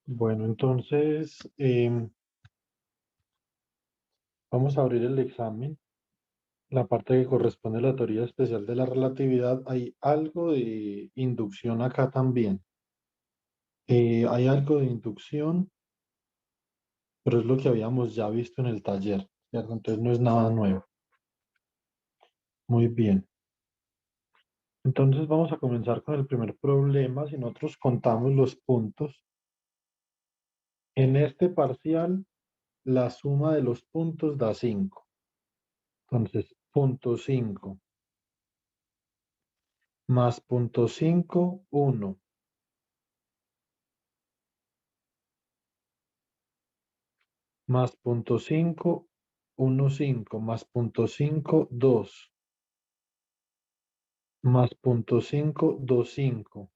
Bueno, entonces vamos a abrir el examen. La parte que corresponde a la teoría especial de la relatividad. Hay algo de inducción acá también. Hay algo de inducción, pero es lo que habíamos ya visto en el taller, ¿cierto? Entonces no es nada nuevo. Muy bien. Entonces vamos a comenzar con el primer problema. Si nosotros contamos los puntos, en este parcial, la suma de los puntos da 5. Entonces, punto 5 más punto 5 1. Más punto 5 1 5 más punto 5 2 más punto 5 2 5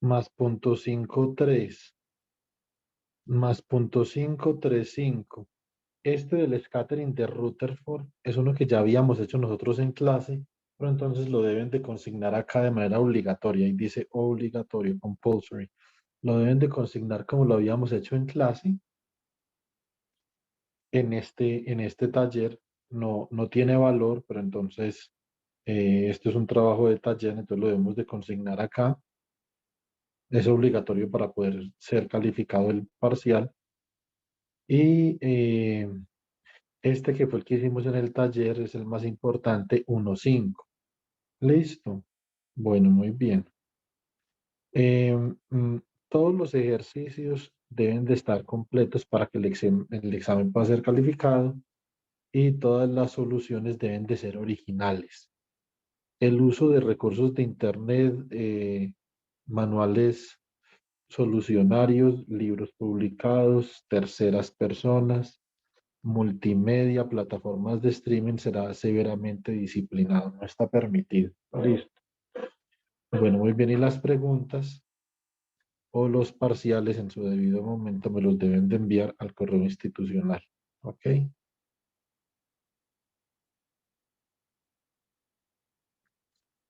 más punto 5 3 más punto 5 3 5. Este del scattering de Rutherford es uno que ya habíamos hecho nosotros en clase, pero entonces lo deben de consignar acá de manera obligatoria y dice obligatorio, compulsory. Lo deben de consignar como lo habíamos hecho en clase. En este taller no tiene valor, pero entonces esto es un trabajo de taller, entonces lo debemos de consignar acá. Es obligatorio para poder ser calificado el parcial. Y este que fue el que hicimos en el taller es el más importante, 1.5. Listo. Bueno, muy bien. Eh, mm, Todos los ejercicios deben de estar completos para que el examen pueda ser calificado y todas las soluciones deben de ser originales. El uso de recursos de Internet, manuales solucionarios, libros publicados, terceras personas, multimedia, plataformas de streaming será severamente disciplinado. No está permitido. Listo. Bueno, muy bien. Y las preguntas o los parciales en su debido momento me los deben de enviar al correo institucional. ¿Ok?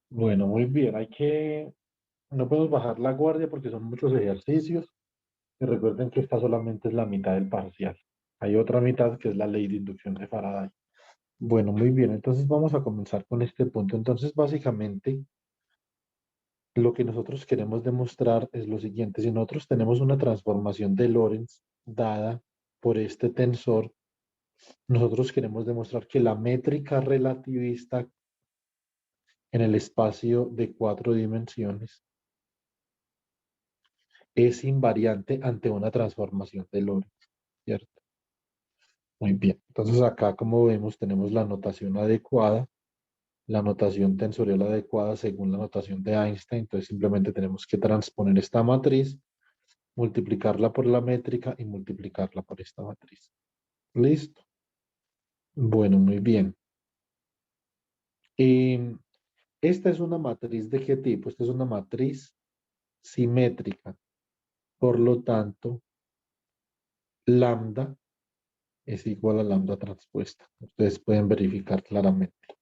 Bueno, muy bien. No podemos bajar la guardia porque son muchos ejercicios. Y recuerden que esta solamente es la mitad del parcial. Hay otra mitad que es la ley de inducción de Faraday. Bueno, muy bien. Entonces vamos a comenzar con este punto. Entonces, básicamente, lo que nosotros queremos demostrar es lo siguiente. Si nosotros tenemos una transformación de Lorentz dada por este tensor, nosotros queremos demostrar que la métrica relativista en el espacio de 4 dimensiones es invariante ante una transformación de Lorentz, ¿cierto? Muy bien. Entonces acá, como vemos, tenemos la notación adecuada, la notación tensorial adecuada según la notación de Einstein. Entonces simplemente tenemos que transponer esta matriz, multiplicarla por la métrica y multiplicarla por esta matriz. Listo. Bueno, muy bien. Y esta es una matriz ¿de qué tipo? Esta es una matriz simétrica. Por lo tanto, lambda es igual a lambda transpuesta. Ustedes pueden verificar claramente,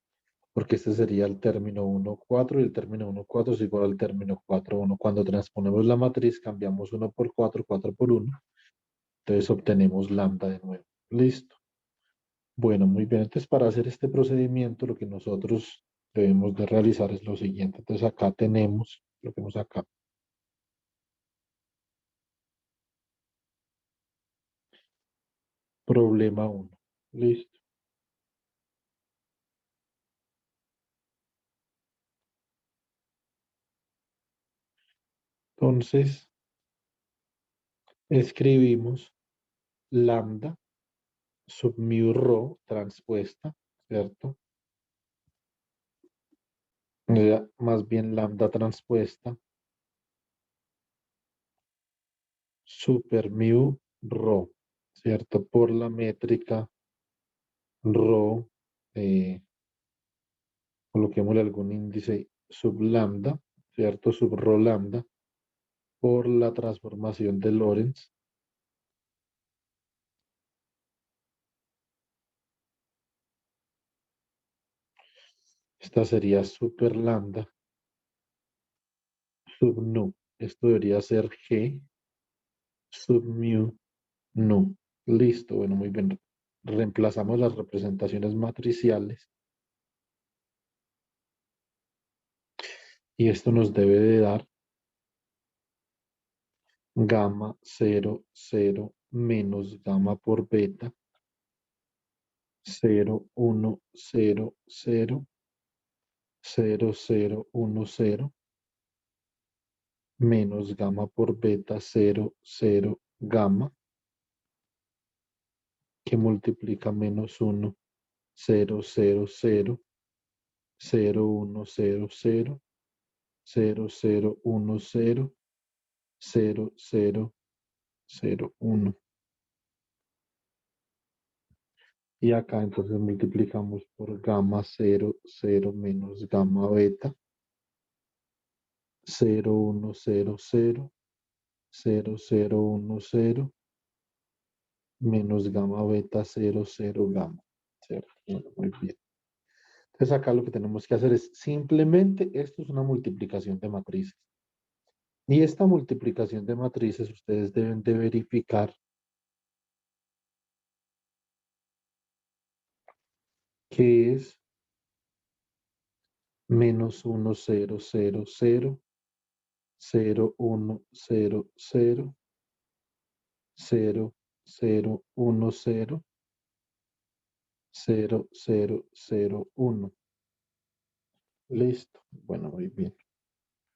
porque este sería el término 1, 4 y el término 1, 4 es igual al término 4, 1. Cuando transponemos la matriz, cambiamos 1 por 4, 4 por 1, entonces obtenemos lambda de nuevo. Listo. Bueno, muy bien. Entonces, para hacer este procedimiento, lo que nosotros debemos de realizar es lo siguiente. Entonces, acá tenemos, lo que vemos acá, problema 1. Listo. Entonces, escribimos lambda sub mu rho transpuesta, ¿cierto? Más bien lambda transpuesta super mu rho, ¿cierto? Por la métrica rho, eh, coloquémosle algún índice sub lambda, ¿cierto? Sub rho lambda por la transformación de Lorentz. Esta sería super lambda sub nu. Esto debería ser G sub mu nu. Listo, bueno, muy bien. Reemplazamos las representaciones matriciales y esto nos debe de dar gamma 0, 0 menos gamma por beta 0, 1, 0, 0, 0, 0, 1, 0 menos gamma por beta 0, 0, gamma que multiplica menos 1, 0, 0, 0, 0, 1, 0, 0, 0, 0, 1, 0, 0, 0, 0, 1. Y acá entonces multiplicamos por gamma 0, 0 menos gamma beta 0, 1, 0, 0, 0, 0, 1, 0 menos gamma beta 0, 0 gamma. ¿Cierto? Bueno, muy bien. Entonces acá lo que tenemos que hacer es simplemente, esto es una multiplicación de matrices. Y esta multiplicación de matrices ustedes deben de verificar que es menos 1, 0, 0, 0, 0, 1, 0, 0, 0, 0, 1, 0, 0, 0, 0, 1. Listo. Bueno, muy bien.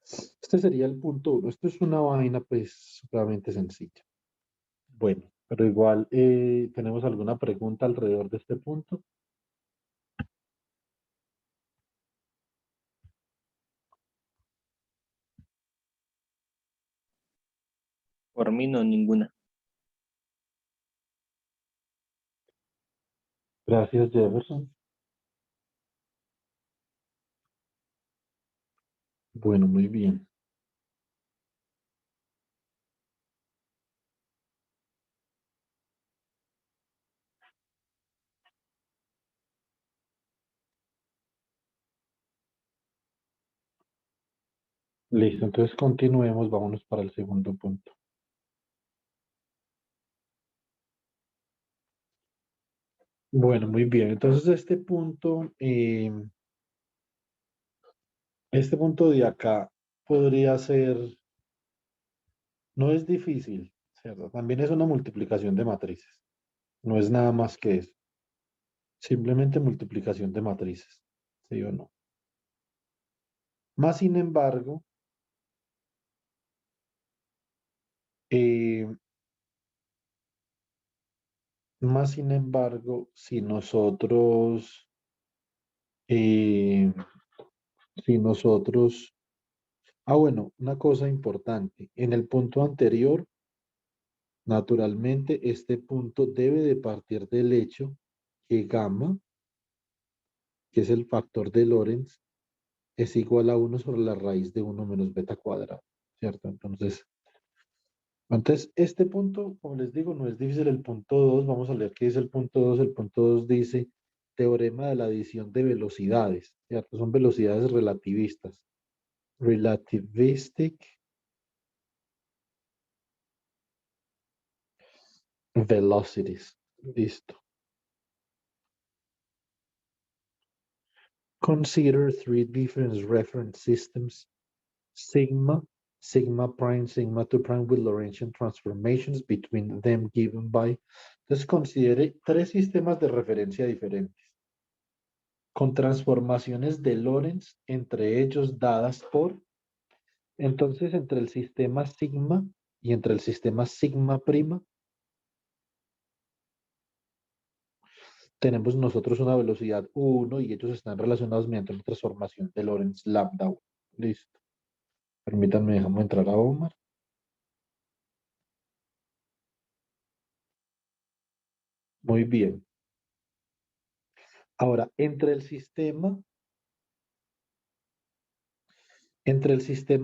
Este sería el punto 1. Esto es una vaina pues supremamente sencilla. Bueno, pero igual tenemos alguna pregunta alrededor de este punto. Por mí no, ninguna. Gracias, Jefferson. Bueno, muy bien. Listo, entonces continuemos, vámonos para el segundo punto. Bueno, muy bien. Entonces este punto de acá podría ser, no es difícil, ¿cierto? También es una multiplicación de matrices. No es nada más que eso. Simplemente multiplicación de matrices. ¿Sí o no? Más sin embargo, eh, si eh, nosotros, bueno, una cosa importante. En el punto anterior, naturalmente, este punto debe de partir del hecho que gamma, que es el factor de Lorentz, es igual a 1 sobre la raíz de 1 menos beta cuadrado, ¿cierto? Entonces, este punto, como les digo, no es difícil. El punto 2, vamos a leer qué dice el punto 2. El punto 2 dice teorema de la adición de velocidades, ¿cierto? Son velocidades relativistas. Relativistic velocities. Listo. Consider three different reference systems, sigma, sigma prime, sigma 2 prime with Lorentzian transformations between them given by. Entonces considere tres sistemas de referencia diferentes, con transformaciones de Lorentz entre ellos dadas por. Entonces, entre el sistema sigma y entre el sistema sigma prima, tenemos nosotros una velocidad 1 y ellos están relacionados mediante la transformación de Lorentz lambda 1. Listo. Permítanme, dejamos entrar a Omar. Muy bien. Ahora, entre el sistema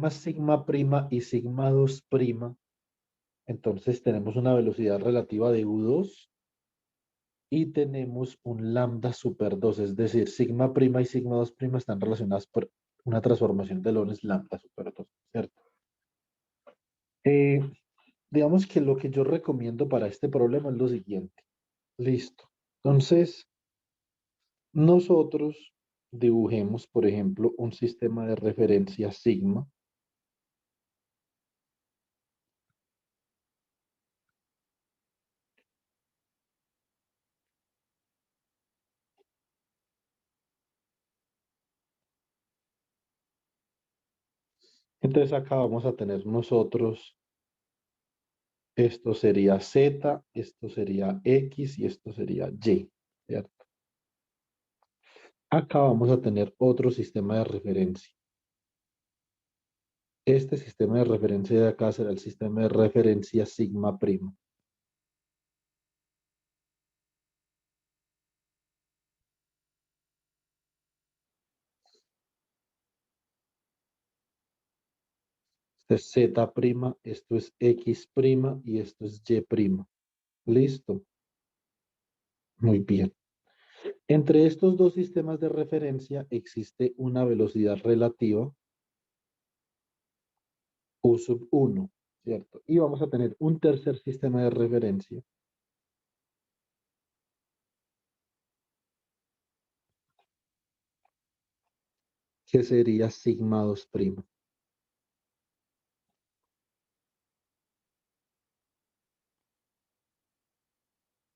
sigma prima y sigma 2 prima, entonces tenemos una velocidad relativa de U2 y tenemos un lambda super 2, es decir, sigma prima y sigma 2 prima están relacionadas por una transformación de Lorentz lambda super 2, ¿cierto? Eh, digamos que lo que yo recomiendo para este problema es lo siguiente. Listo. Entonces, nosotros dibujemos, por ejemplo, un sistema de referencia sigma. Entonces acá vamos a tener nosotros, esto sería Z, esto sería X y esto sería Y, ¿cierto? Acá vamos a tener otro sistema de referencia. Este sistema de referencia de acá será el sistema de referencia sigma prima. Esto es Z prima, esto es X prima y esto es Y prima. Listo. Muy bien. Entre estos dos sistemas de referencia existe una velocidad relativa U sub 1, ¿cierto? Y vamos a tener un tercer sistema de referencia que sería sigma 2 prima.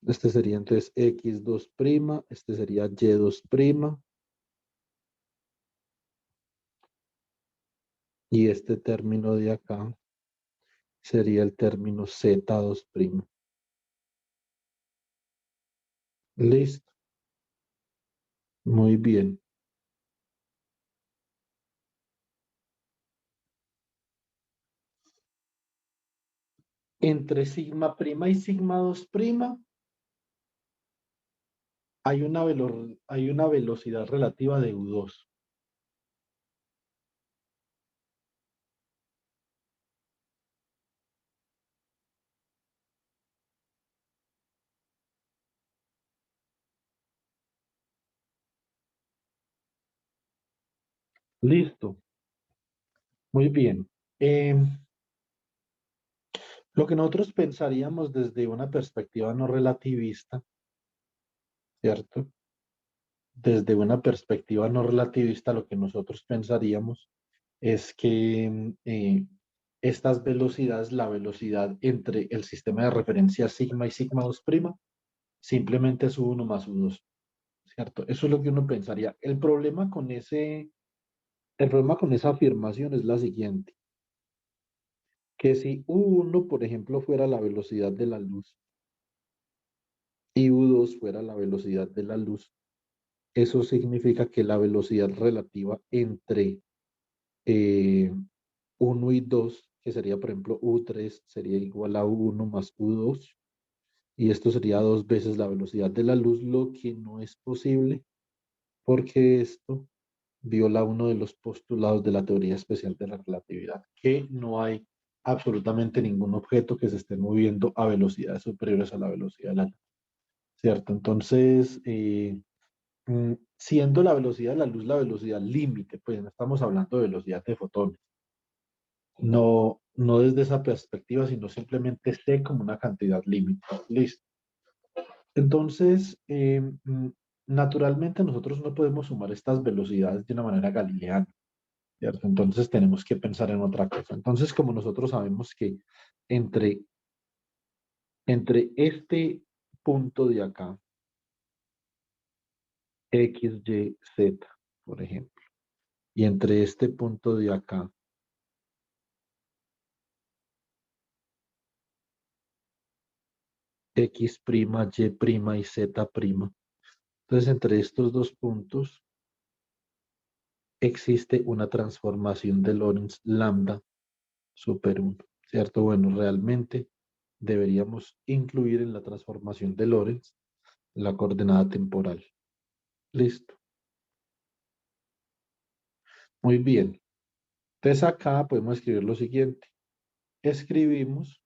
Este sería entonces X2 prima, este sería Y2 prima y este término de acá sería el término Z2 prima. Listo. Muy bien. Entre sigma prima y sigma 2 prima hay una velocidad relativa de U2. Listo. Muy bien. Lo que nosotros pensaríamos desde una perspectiva no relativista, ¿cierto? Desde una perspectiva no relativista, lo que nosotros pensaríamos es que estas velocidades, la velocidad entre el sistema de referencia sigma y sigma 2 prima, simplemente es U1 más U2, ¿cierto? Eso es lo que uno pensaría. El problema con esa afirmación es la siguiente, que si U1, por ejemplo, fuera la velocidad de la luz y U2 fuera la velocidad de la luz, eso significa que la velocidad relativa entre eh, 1 y 2, que sería, por ejemplo, U3, sería igual a U1 más U2, y esto sería dos veces la velocidad de la luz, lo que no es posible porque esto viola uno de los postulados de la teoría especial de la relatividad, que no hay absolutamente ningún objeto que se esté moviendo a velocidades superiores a la velocidad de la luz, ¿cierto? Entonces, siendo la velocidad de la luz la velocidad límite, pues no estamos hablando de velocidad de fotones. No, no desde esa perspectiva, sino simplemente C como una cantidad límite. Listo. Entonces, naturalmente nosotros no podemos sumar estas velocidades de una manera galileana, ¿cierto? Entonces tenemos que pensar en otra cosa. Entonces, como nosotros sabemos que entre, entre este punto de acá, X, Y, Z, por ejemplo, y entre este punto de acá, X', Y' y Z'. Entonces, entre estos dos puntos existe una transformación de Lorentz lambda super 1, ¿cierto? Bueno, realmente deberíamos incluir en la transformación de Lorentz la coordenada temporal. Listo. Muy bien. Entonces acá podemos escribir lo siguiente. Escribimos,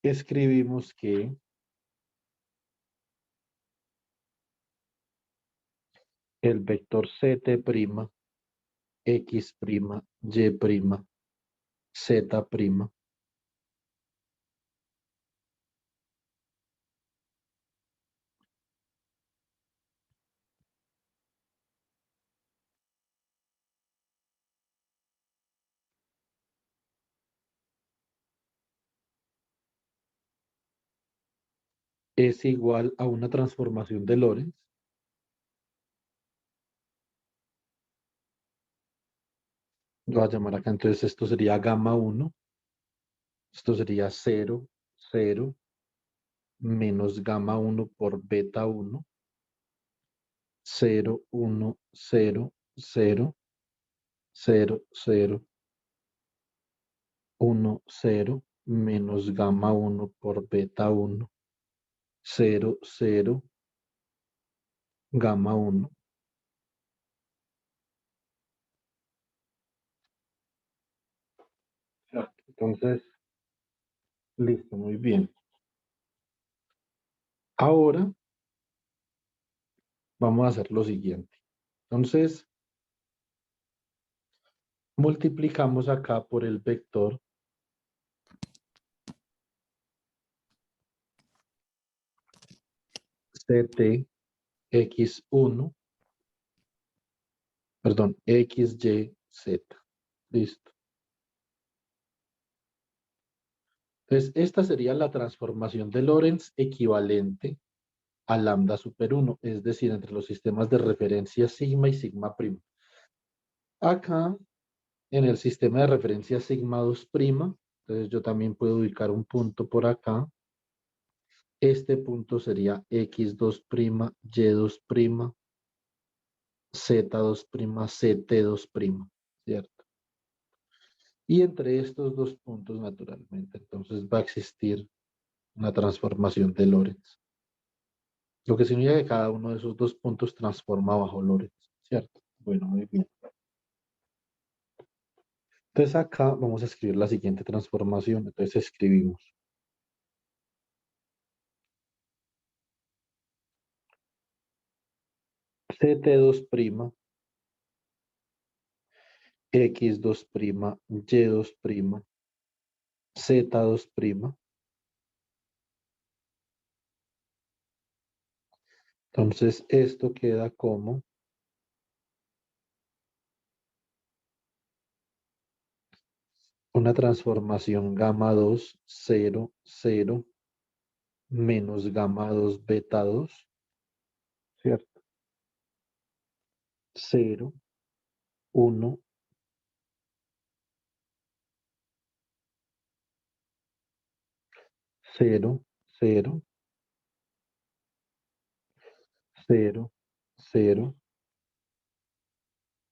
escribimos que el vector CT' X', Y', Z'. Es igual a una transformación de Lorentz. Lo voy a llamar acá, entonces esto sería gamma 1, esto sería 0, 0, menos gamma 1 por beta 1, 0, 1, 0, 0, 0, 0, 1, 0, menos gamma 1 por beta 1, 0, 0, gamma 1. Entonces, listo, muy bien. Ahora vamos a hacer lo siguiente. Entonces, multiplicamos acá por el vector CT X1, perdón, XYZ. Listo. Entonces, esta sería la transformación de Lorentz equivalente a lambda super 1, es decir, entre los sistemas de referencia sigma y sigma prima. Acá, en el sistema de referencia sigma 2 prima, entonces yo también puedo ubicar un punto por acá. Este punto sería X2 prima, Y2 prima, Z2 prima, CT2 prima, ¿cierto? Y entre estos dos puntos, naturalmente, entonces va a existir una transformación de Lorentz. Lo que significa que cada uno de esos dos puntos transforma bajo Lorentz, ¿cierto? Bueno, muy bien. Entonces acá vamos a escribir la siguiente transformación. Entonces escribimos CT2 prima, X2 prima, Y2 prima, Z2 prima. Entonces esto queda como una transformación gamma 2, 0, 0, menos gamma 2, beta 2, ¿cierto? 0, 1, 0, 0, 0, 0,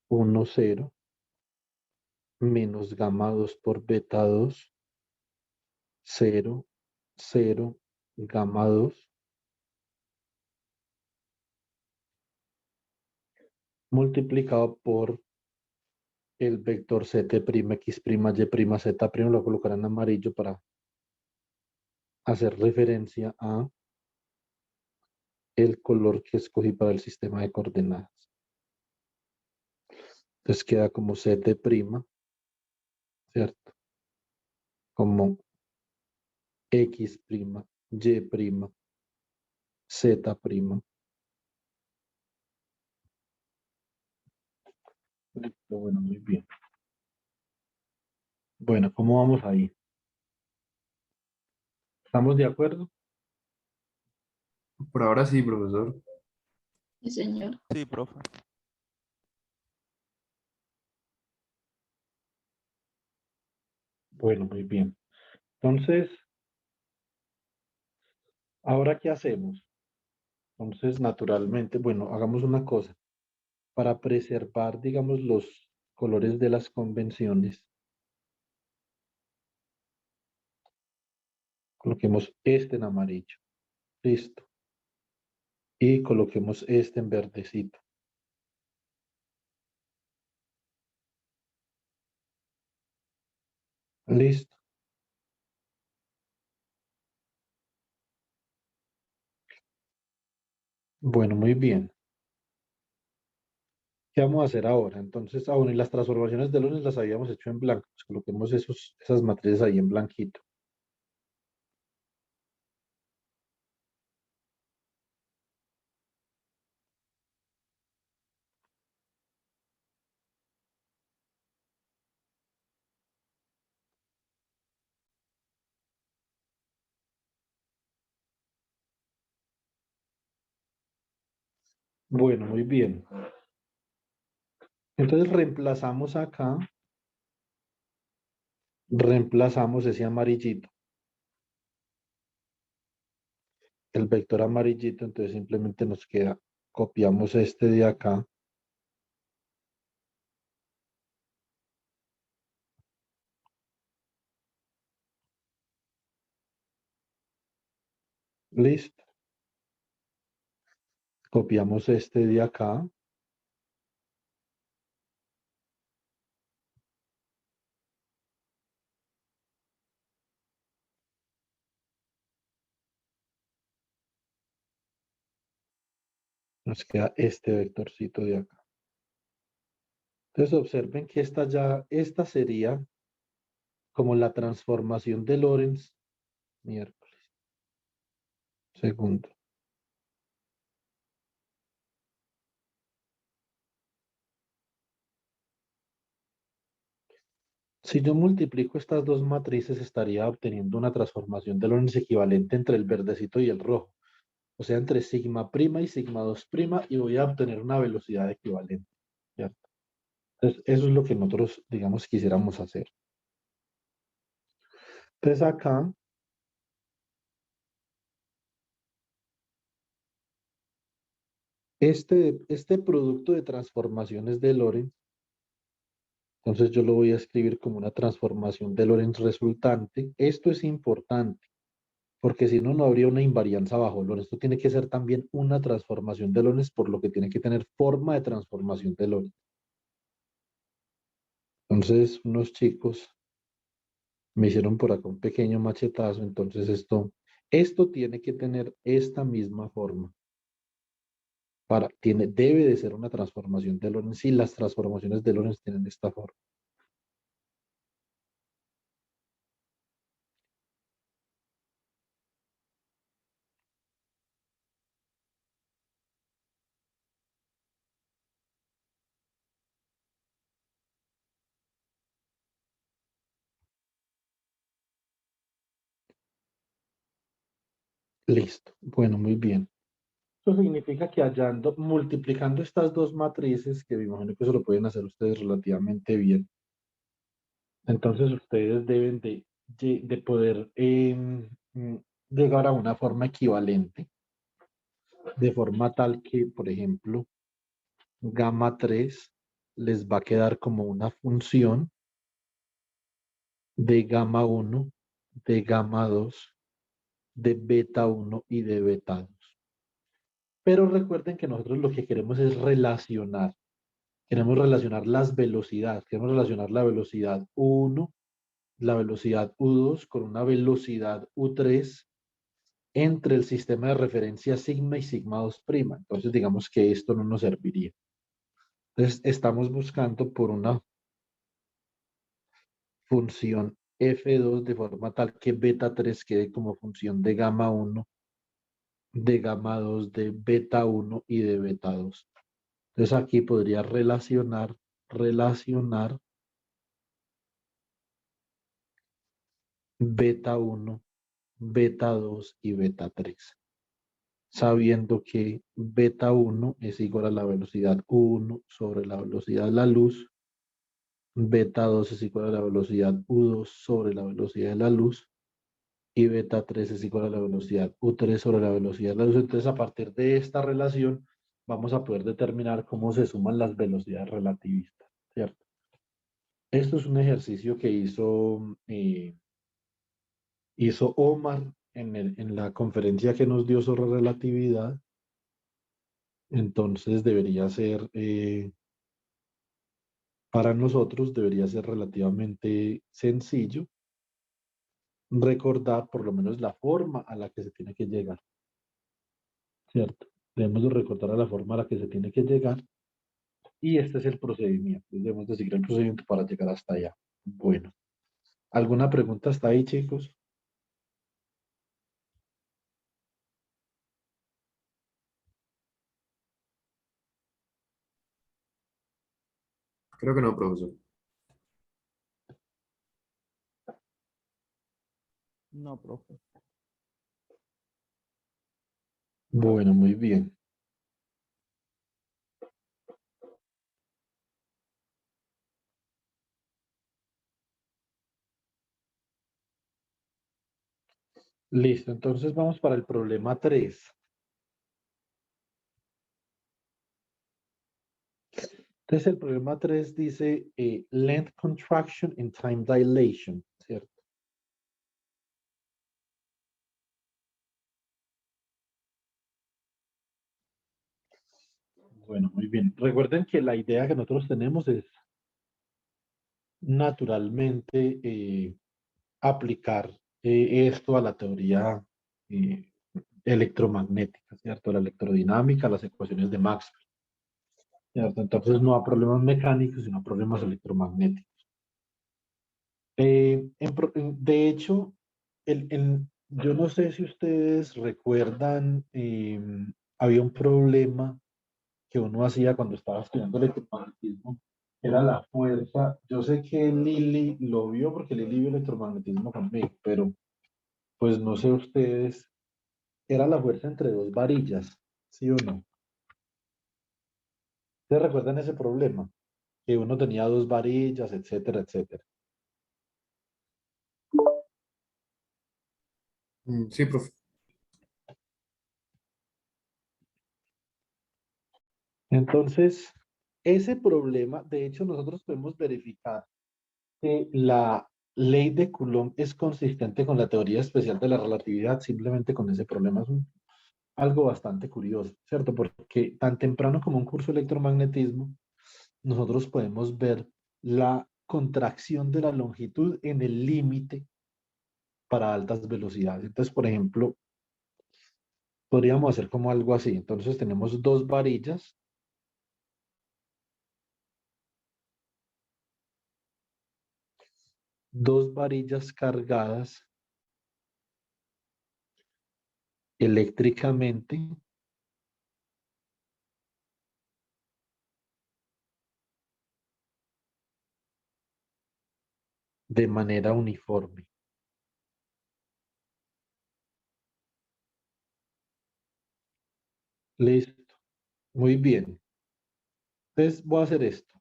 1, 0, menos gamma 2 por beta 2, 0, 0, gamma 2, multiplicado por el vector ct', x', y', z', lo voy a colocar en amarillo para hacer referencia a el color que escogí para el sistema de coordenadas. Entonces queda como ct', ¿cierto? Como x', y', z'. Listo, bueno, muy bien. Bueno, ¿cómo vamos ahí? ¿Estamos de acuerdo? Por ahora sí, profesor. Sí, señor. Sí, profe. Bueno, muy bien. Entonces, ¿ahora qué hacemos? Entonces, naturalmente, bueno, hagamos una cosa. Para preservar, digamos, los colores de las convenciones, coloquemos este en amarillo. Listo. Y coloquemos este en verdecito. Listo. Bueno, muy bien. ¿Qué vamos a hacer ahora? Entonces, bueno, y las transformaciones de Lorentz las habíamos hecho en blanco. Pues coloquemos esas matrices ahí en blanquito. Bueno, muy bien. Entonces reemplazamos ese amarillito, el vector amarillito, entonces simplemente nos queda, copiamos este de acá, listo, copiamos este de acá, nos queda este vectorcito de acá. Entonces observen que esta sería como la transformación de Lorentz, miércoles, segundo. Si yo multiplico estas dos matrices, estaría obteniendo una transformación de Lorentz equivalente entre el verdecito y el rojo. O sea, entre sigma prima y sigma 2 prima, y voy a obtener una velocidad equivalente, ¿cierto? Entonces, eso es lo que nosotros, digamos, quisiéramos hacer. Entonces, acá, este producto de transformaciones de Lorentz, entonces yo lo voy a escribir como una transformación de Lorentz resultante. Esto es importante, porque si no, no habría una invarianza bajo Lorentz. Esto tiene que ser también una transformación de Lorentz, por lo que tiene que tener forma de transformación de Lorentz. Entonces, unos chicos me hicieron por acá un pequeño machetazo, entonces esto tiene que tener esta misma forma. Debe de ser una transformación de Lorentz, si las transformaciones de Lorentz tienen esta forma. Listo. Bueno, muy bien. Eso significa que multiplicando estas dos matrices, que me imagino que eso lo pueden hacer ustedes relativamente bien, entonces ustedes deben de poder llegar a una forma equivalente, de forma tal que, por ejemplo, gamma 3 les va a quedar como una función de gamma 1, de gamma 2, de beta 1 y de beta 2. Pero recuerden que nosotros lo que queremos es queremos relacionar las velocidades, queremos relacionar la velocidad U1, la velocidad U2 con una velocidad U3 entre el sistema de referencia sigma y sigma 2 prima. Entonces digamos que esto no nos serviría. Entonces estamos buscando por una función F2 de forma tal que beta 3 quede como función de gamma 1, de gamma 2, de beta 1 y de beta 2. Entonces aquí podría relacionar beta 1, beta 2 y beta 3, sabiendo que beta 1 es igual a la velocidad U1 sobre la velocidad de la luz, beta 2 es igual a la velocidad U2 sobre la velocidad de la luz, y beta 3 es igual a la velocidad U3 sobre la velocidad de la luz. Entonces, a partir de esta relación, vamos a poder determinar cómo se suman las velocidades relativistas, ¿cierto? Esto es un ejercicio que hizo Omar en la conferencia que nos dio sobre relatividad. Entonces, para nosotros, debería ser relativamente sencillo recordar por lo menos la forma a la que se tiene que llegar, ¿cierto? Debemos de recordar a la forma a la que se tiene que llegar Y este es el procedimiento. Debemos de seguir el procedimiento para llegar hasta allá. Bueno, ¿alguna pregunta hasta ahí, chicos? Creo que no, profesor. No, profe. Bueno, muy bien. Listo, entonces vamos para el problema 3. Entonces el problema 3 dice length contraction and time dilation, ¿cierto? Bueno, muy bien. Recuerden que la idea que nosotros tenemos es naturalmente aplicar esto a la teoría eh, electromagnética, ¿cierto? La electrodinámica, las ecuaciones de Maxwell, ¿cierto? Entonces no a problemas mecánicos, sino a problemas electromagnéticos. De hecho, yo no sé si ustedes recuerdan, había un problema que uno hacía cuando estaba estudiando electromagnetismo, era la fuerza. Yo sé que Lili lo vio porque Lili vio electromagnetismo conmigo, pero pues no sé ustedes, era la fuerza entre dos varillas, ¿sí o no? ¿Ustedes recuerdan ese problema? Que uno tenía dos varillas, etcétera, etcétera. Sí, profe. Entonces, ese problema, de hecho, nosotros podemos verificar que la ley de Coulomb es consistente con la teoría especial de la relatividad, simplemente con ese problema. Es algo bastante curioso, ¿cierto? Porque tan temprano como un curso de electromagnetismo, nosotros podemos ver la contracción de la longitud en el límite para altas velocidades. Entonces, por ejemplo, podríamos hacer como algo así. Entonces, tenemos dos varillas cargadas eléctricamente de manera uniforme. Listo. Muy bien. Entonces, voy a hacer esto.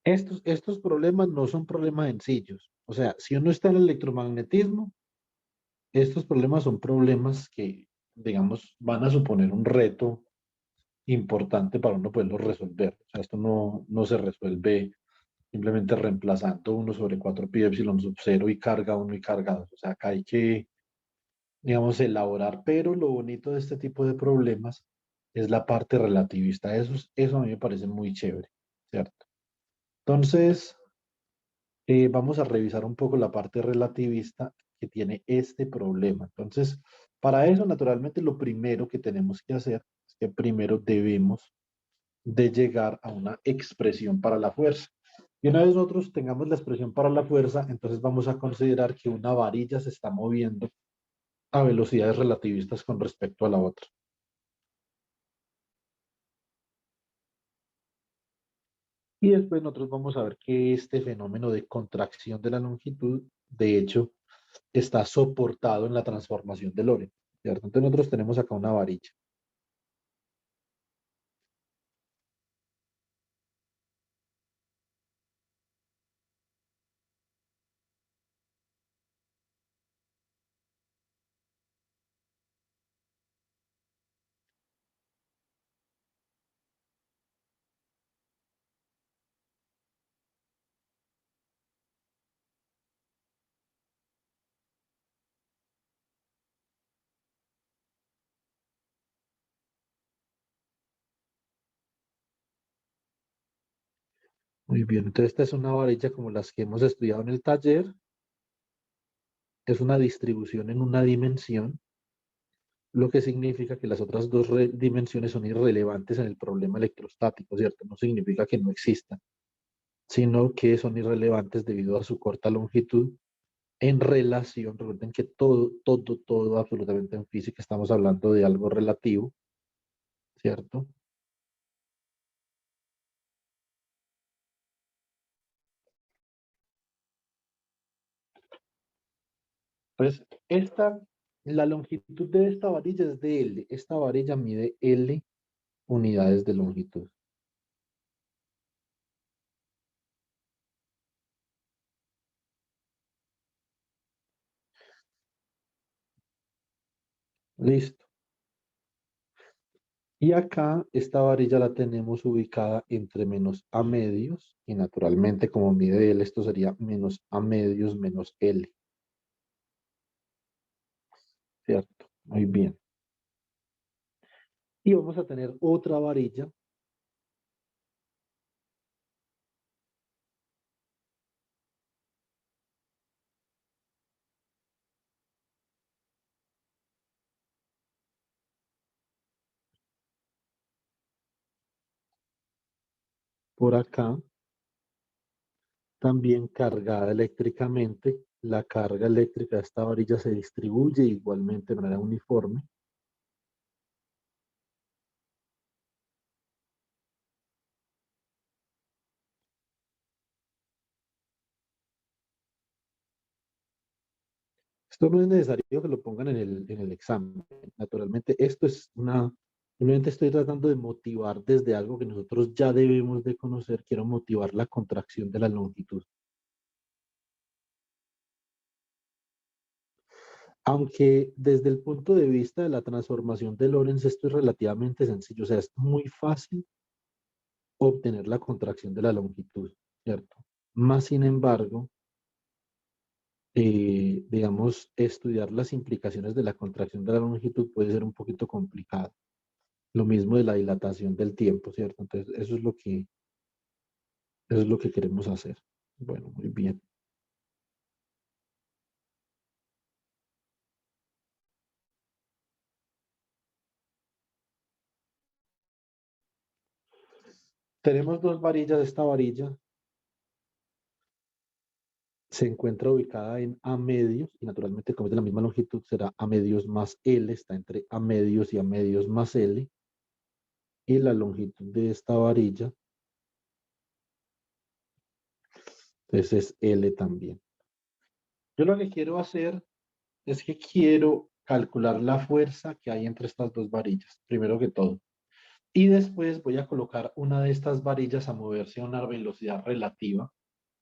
Estos problemas no son problemas sencillos. O sea, si uno está en el electromagnetismo, estos problemas son problemas que, digamos, van a suponer un reto importante para uno poderlos resolver. O sea, esto no se resuelve simplemente reemplazando uno sobre 4 pi epsilon sub 0 y carga uno y carga 2. O sea, acá hay que, digamos, elaborar, pero lo bonito de este tipo de problemas es la parte relativista. Eso a mí me parece muy chévere, ¿cierto? Entonces, vamos a revisar un poco la parte relativista que tiene este problema. Entonces, para eso, naturalmente, lo primero que tenemos que hacer es que primero debemos de llegar a una expresión para la fuerza. Y una vez nosotros tengamos la expresión para la fuerza, entonces vamos a considerar que una varilla se está moviendo a velocidades relativistas con respecto a la otra. Y después nosotros vamos a ver que este fenómeno de contracción de la longitud, de hecho, está soportado en la transformación de Lorentz, ¿cierto? Entonces nosotros tenemos acá una varilla. Muy bien, entonces esta es una varilla como las que hemos estudiado en el taller. es una distribución en una dimensión, lo que significa que las otras dos dimensiones son irrelevantes en el problema electrostático, ¿cierto? No significa que no existan, sino que son irrelevantes debido a su corta longitud en relación. Recuerden que todo, absolutamente en física estamos hablando de algo relativo, ¿cierto? Pues la longitud de esta varilla es de L. Esta varilla mide L unidades de longitud. Listo. Y acá esta varilla la tenemos ubicada entre menos a medios y naturalmente como mide L, esto sería menos a medios menos L. ¿Cierto? Muy bien. Y vamos a tener otra varilla por acá, también cargada eléctricamente. La carga eléctrica de esta varilla se distribuye igualmente de manera uniforme. Esto no es necesario que lo pongan en el examen. Naturalmente, esto es simplemente estoy tratando de motivar desde algo que nosotros ya debemos de conocer. Quiero motivar la contracción de la longitud. Aunque desde el punto de vista de la transformación de Lorentz, esto es relativamente sencillo. O sea, es muy fácil obtener la contracción de la longitud, ¿cierto? Más sin embargo, digamos, estudiar las implicaciones de la contracción de la longitud puede ser un poquito complicado. Lo mismo de la dilatación del tiempo, ¿cierto? Entonces, eso es lo que queremos hacer. Bueno, muy bien. Tenemos dos varillas. Esta varilla se encuentra ubicada en A medios y naturalmente como es de la misma longitud será A medios más L, está entre A medios y A medios más L. Y la longitud de esta varilla, entonces es L también. Yo lo que quiero hacer es que quiero calcular la fuerza que hay entre estas dos varillas, primero que todo. Y después voy a colocar una de estas varillas a moverse a una velocidad relativa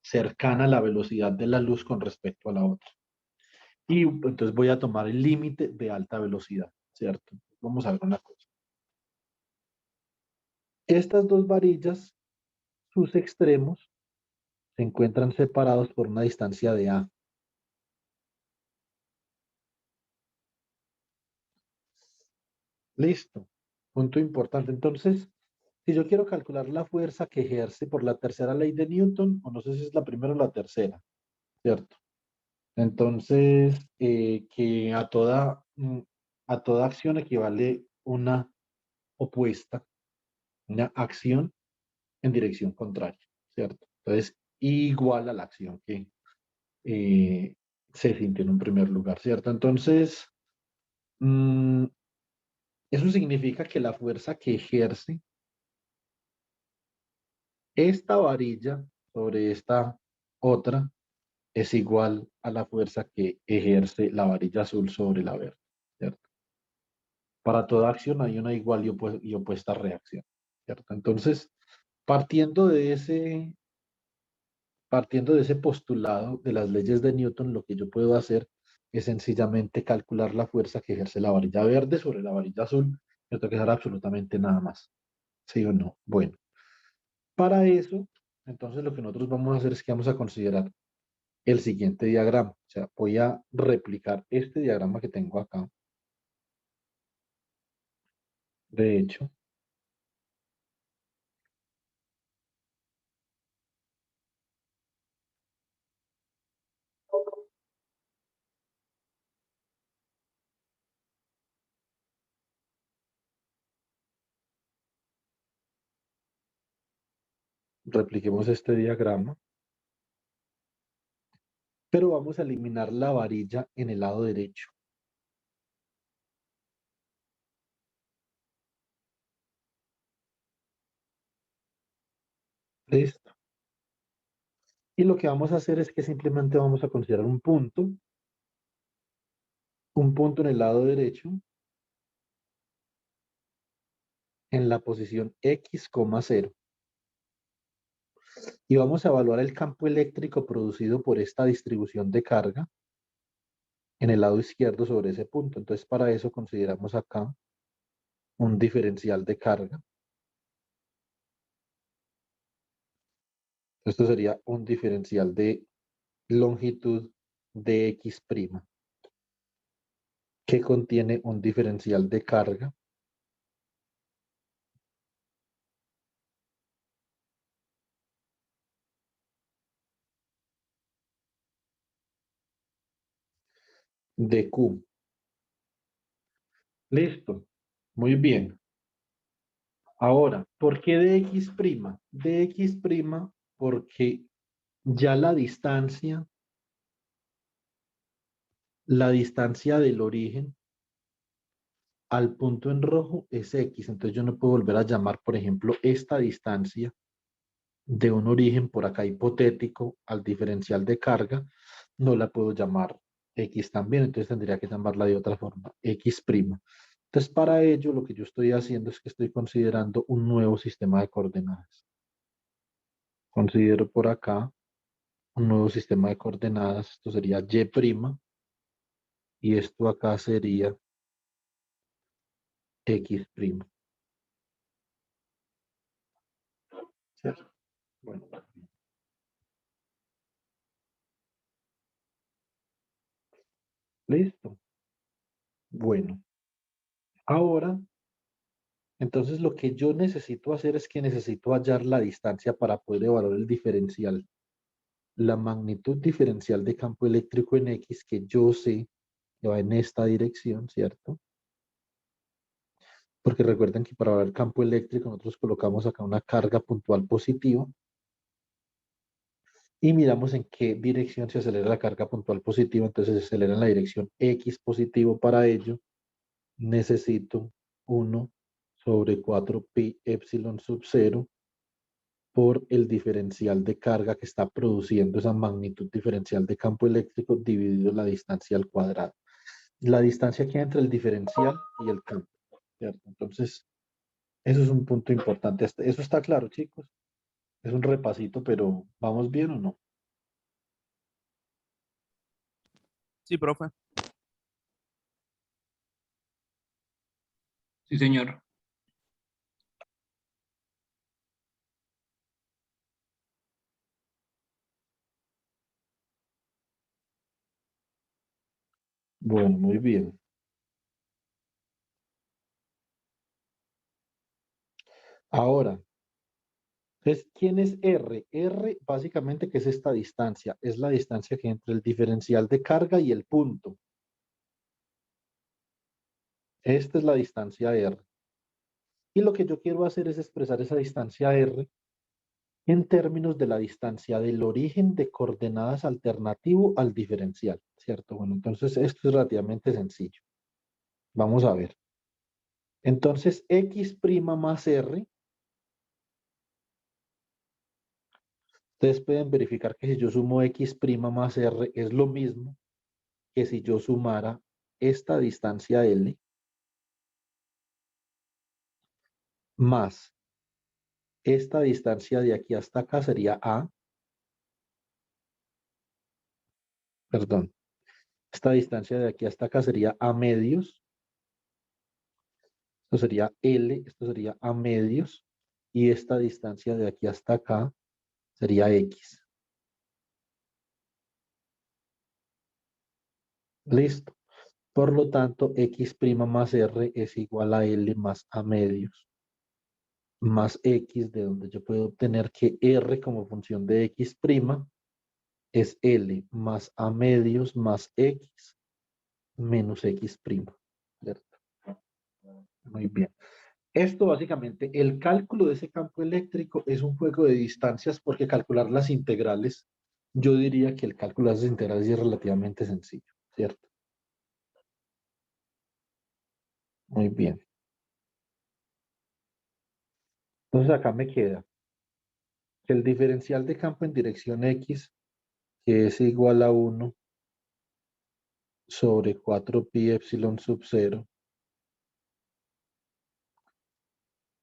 cercana a la velocidad de la luz con respecto a la otra. Y entonces voy a tomar el límite de alta velocidad, ¿cierto? Vamos a ver una cosa. Estas dos varillas, sus extremos, se encuentran separados por una distancia de A. Listo. Punto importante. Entonces, si yo quiero calcular la fuerza que ejerce por la tercera ley de Newton, o no sé si es la primera o la tercera, ¿cierto? Entonces, que a toda acción equivale una opuesta, una acción en dirección contraria, ¿cierto? Entonces, igual a la acción que eh, se sintió en un primer lugar, ¿cierto? Entonces, mm, eso significa que la fuerza que ejerce esta varilla sobre esta otra es igual a la fuerza que ejerce la varilla azul sobre la verde, ¿cierto? Para toda acción hay una igual y opuesta reacción, ¿cierto? Entonces, partiendo de ese, partiendo de ese postulado de las leyes de Newton, lo que yo puedo hacer es sencillamente calcular la fuerza que ejerce la varilla verde sobre la varilla azul. No tengo que hacer absolutamente nada más. ¿Sí o no? Bueno, para eso, entonces lo que nosotros vamos a hacer es que vamos a considerar el siguiente diagrama. O sea, voy a replicar este diagrama que tengo acá. De hecho, Repliquemos este diagrama, pero vamos a eliminar la varilla en el lado derecho. ¿Listo? Y lo que vamos a hacer es que simplemente vamos a considerar un punto en el lado derecho en la posición x, 0. Y vamos a evaluar el campo eléctrico producido por esta distribución de carga en el lado izquierdo sobre ese punto. Entonces, para eso consideramos acá un diferencial de carga. Esto sería un diferencial de longitud de x', que contiene un diferencial de carga de q. Listo. Muy bien. Ahora, ¿por qué de x'? De x' porque ya la distancia del origen al punto en rojo es x. Entonces yo no puedo volver a llamar, por ejemplo, esta distancia de un origen por acá hipotético al diferencial de carga, no la puedo llamar x también, entonces tendría que llamarla de otra forma, x'. Entonces, para ello, lo que yo estoy haciendo es que estoy considerando un nuevo sistema de coordenadas. Considero por acá un nuevo sistema de coordenadas. Esto sería y', y esto acá sería x'. ¿Cierto? Bueno, listo. Bueno, ahora, entonces lo que yo necesito hacer es que necesito hallar la distancia para poder evaluar el diferencial. La magnitud diferencial de campo eléctrico en X, que yo sé que va en esta dirección, ¿cierto? Porque recuerden que para ver campo eléctrico nosotros colocamos acá una carga puntual positiva y miramos en qué dirección se acelera la carga puntual positiva. Entonces se acelera en la dirección X positivo. Para ello necesito 1 sobre 4 pi epsilon sub 0 por el diferencial de carga que está produciendo esa magnitud diferencial de campo eléctrico dividido la distancia al cuadrado. La distancia que hay entre el diferencial y el campo, ¿cierto? Entonces, eso es un punto importante. Eso está claro, chicos. Es un repasito, pero ¿vamos bien o no? Sí, profe. Sí, señor. Bueno, muy bien. Ahora, entonces, ¿quién es R? R básicamente, ¿qué es esta distancia? Es la distancia que hay entre el diferencial de carga y el punto. Esta es la distancia R. Y lo que yo quiero hacer es expresar esa distancia R en términos de la distancia del origen de coordenadas alternativo al diferencial, ¿cierto? Bueno, entonces esto es relativamente sencillo. Vamos a ver. Entonces, x' más R, ustedes pueden verificar que si yo sumo x' más R es lo mismo que si yo sumara esta distancia L más esta distancia de aquí hasta acá sería A, perdón, esta distancia de aquí hasta acá sería A medios, esto sería L, esto sería A medios, y esta distancia de aquí hasta acá sería X. Listo. Por lo tanto, x' más R es igual a L más A medios más X, de donde yo puedo obtener que R como función de x' es L más A medios más X menos x'. ¿Cierto? Muy bien. Esto básicamente, el cálculo de ese campo eléctrico es un juego de distancias porque calcular las integrales, yo diría que el cálculo de las integrales es relativamente sencillo, ¿cierto? Muy bien. Entonces acá me queda que el diferencial de campo en dirección X, que es igual a 1 sobre 4pi epsilon sub 0.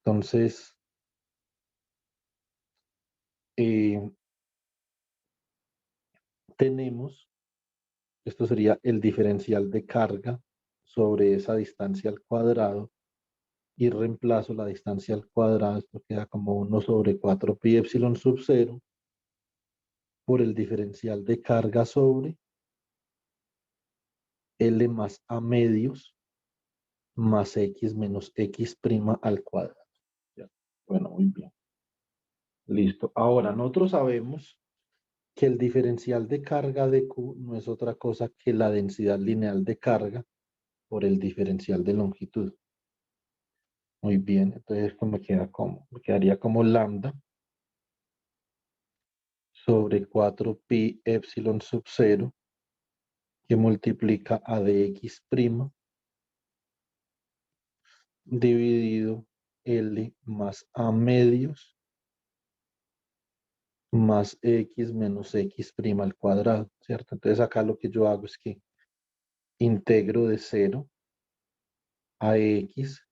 Entonces, eh, tenemos, esto sería el diferencial de carga sobre esa distancia al cuadrado, y reemplazo la distancia al cuadrado, esto queda como 1 sobre 4pi epsilon sub 0 por el diferencial de carga sobre L más A medios más X menos X prima al cuadrado. ¿Ya? Bueno, muy bien. Listo. Ahora, nosotros sabemos que el diferencial de carga de Q no es otra cosa que la densidad lineal de carga por el diferencial de longitud. Muy bien, entonces esto me quedaría como lambda sobre 4pi epsilon sub 0 que multiplica a dx' dividido L más A medios más X menos X' al cuadrado, ¿cierto? Entonces acá lo que yo hago es que integro de 0 a X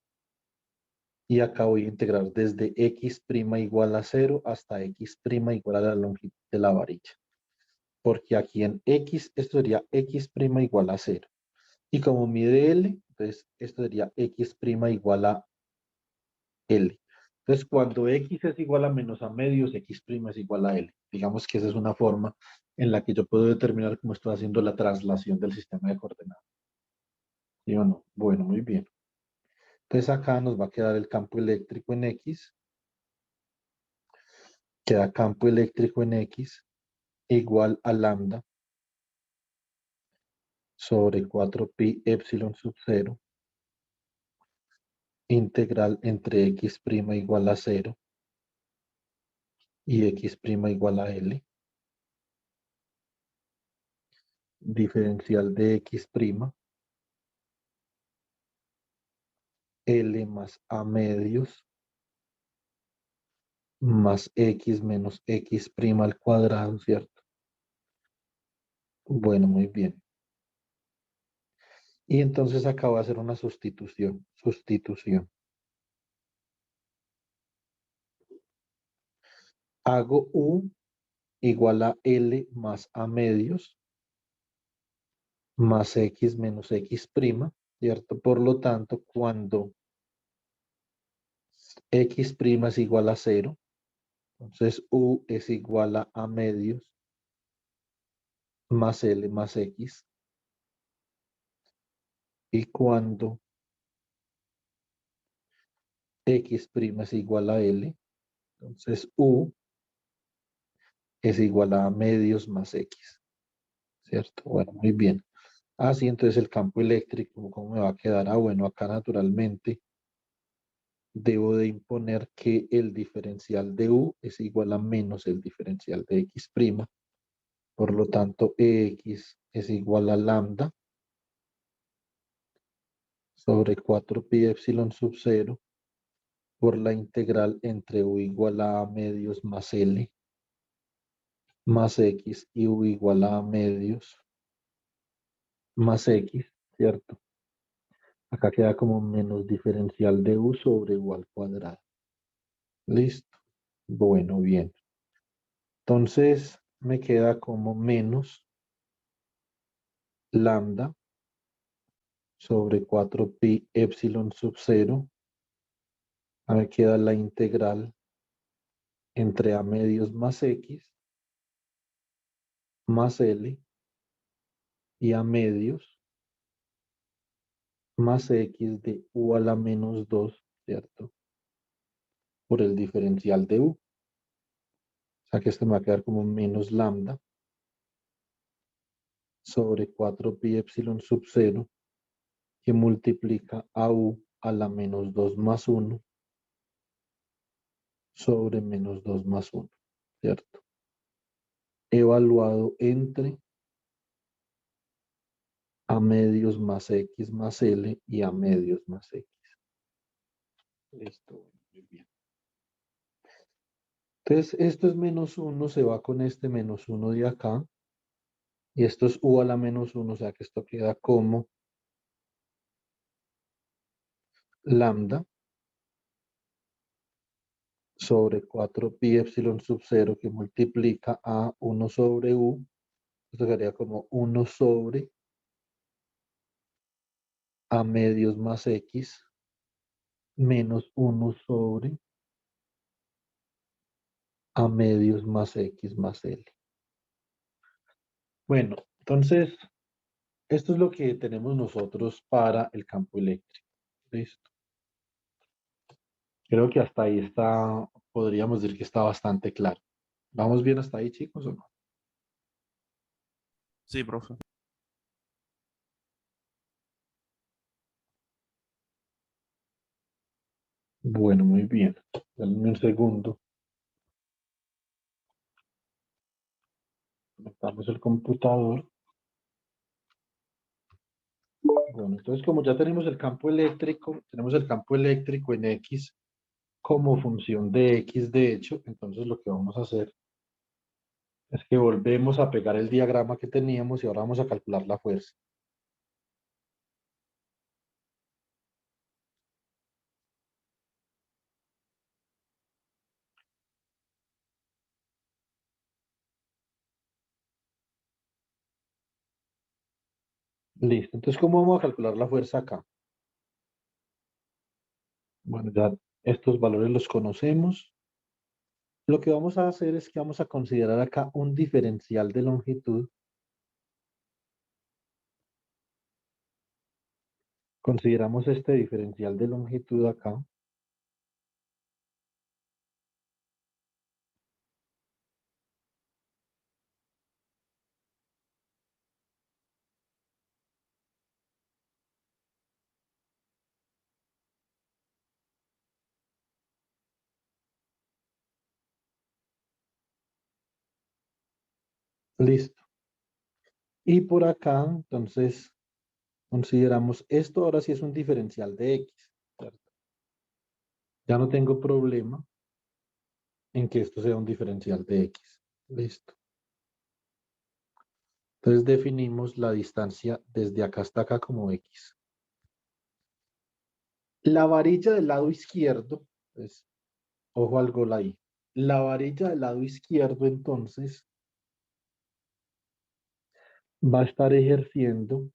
y acá voy a integrar desde X' igual a 0 hasta X' igual a la longitud de la varilla. Porque aquí en X, esto sería X' igual a 0. Y como mide L, entonces esto sería X' igual a L. Entonces, cuando X es igual a menos A medios, X' es igual a L. Digamos que esa es una forma en la que yo puedo determinar cómo estoy haciendo la traslación del sistema de coordenadas. ¿Sí o no? Bueno, muy bien. Entonces acá nos va a quedar el campo eléctrico en X. Queda campo eléctrico en X igual a lambda sobre 4pi epsilon sub 0 integral entre X' igual a 0 y X' igual a L. Diferencial de X', L más A medios más X menos X' al cuadrado, ¿cierto? Bueno, muy bien. Y entonces acá voy a hacer una sustitución. Hago U igual a L más A medios más X menos X', ¿cierto? Por lo tanto, cuando X' es igual a 0, entonces U es igual a A medios más L más X. Y cuando X' es igual a L, entonces U es igual a medios más X, ¿cierto? Bueno, muy bien. Así entonces el campo eléctrico, ¿cómo me va a quedar? Ah, bueno, acá naturalmente debo de imponer que el diferencial de U es igual a menos el diferencial de X'. Por lo tanto, X es igual a lambda sobre 4pi epsilon sub 0 por la integral entre U igual a medios más L más X y U igual a medios más X, ¿cierto? Acá queda como menos diferencial de U sobre U al cuadrado. ¿Listo? Bueno, bien. Entonces me queda como menos lambda sobre 4pi epsilon sub 0. Me queda la integral entre A medios más X más L y A medios más X de U a la menos 2, ¿cierto? Por el diferencial de U. O sea que esto me va a quedar como menos lambda sobre 4pi epsilon sub 0 que multiplica a U a la menos 2 más 1 sobre menos 2 más 1, ¿cierto? Evaluado entre a medios más x más l y a medios más x. Listo, muy bien. Entonces, esto es menos 1, se va con este menos 1 de acá. Y esto es u a la menos 1, o sea que esto queda como lambda sobre 4 pi epsilon sub 0 que multiplica a 1 sobre u. Esto quedaría como 1 sobre a medios más x menos 1 sobre a medios más x más l. Bueno, entonces, esto es lo que tenemos nosotros para el campo eléctrico. ¿Listo? Creo que hasta ahí está, podríamos decir que está bastante claro. ¿Vamos bien hasta ahí, chicos, o no? Sí, profe. Bueno, muy bien. Dame un segundo. Conectamos el computador. Bueno, entonces como ya tenemos el campo eléctrico, tenemos el campo eléctrico en X como función de X de hecho, entonces lo que vamos a hacer es que volvemos a pegar el diagrama que teníamos y ahora vamos a calcular la fuerza. Listo, entonces ¿cómo vamos a calcular la fuerza acá? Bueno, ya estos valores los conocemos. Lo que vamos a hacer es que vamos a considerar acá un diferencial de longitud. Consideramos este diferencial de longitud acá. Listo. Y por acá, entonces, consideramos esto ahora sí es un diferencial de X, ¿cierto? Ya no tengo problema en que esto sea un diferencial de X. Listo. Entonces definimos la distancia desde acá hasta acá como X. La varilla del lado izquierdo, pues, ojo al gol ahí. La varilla del lado izquierdo, entonces, va a estar ejerciendo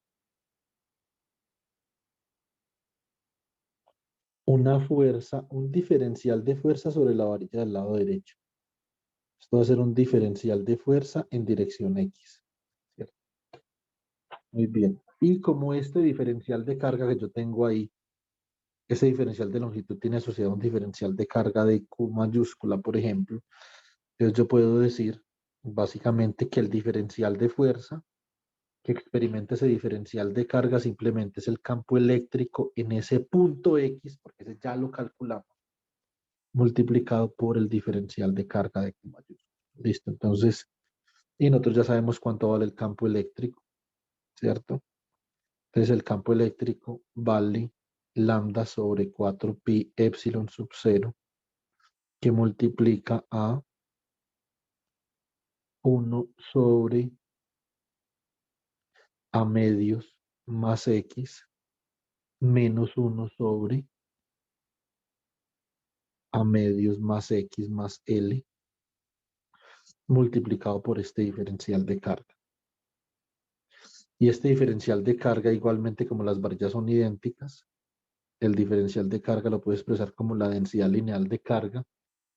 una fuerza, un diferencial de fuerza sobre la varilla del lado derecho. Esto va a ser un diferencial de fuerza en dirección X. ¿Cierto? Muy bien. Y como este diferencial de carga que yo tengo ahí, ese diferencial de longitud tiene asociado un diferencial de carga de Q mayúscula, por ejemplo, entonces yo puedo decir básicamente que el diferencial de fuerza que experimenta ese diferencial de carga simplemente es el campo eléctrico en ese punto X, porque ese ya lo calculamos, multiplicado por el diferencial de carga de Q mayúscula. Listo, entonces, y nosotros ya sabemos cuánto vale el campo eléctrico, ¿cierto? Entonces el campo eléctrico vale lambda sobre 4 pi epsilon sub 0 que multiplica a 1 sobre a medios más x menos 1 sobre a medios más x más l multiplicado por este diferencial de carga. Y este diferencial de carga, igualmente como las varillas son idénticas, el diferencial de carga lo puedo expresar como la densidad lineal de carga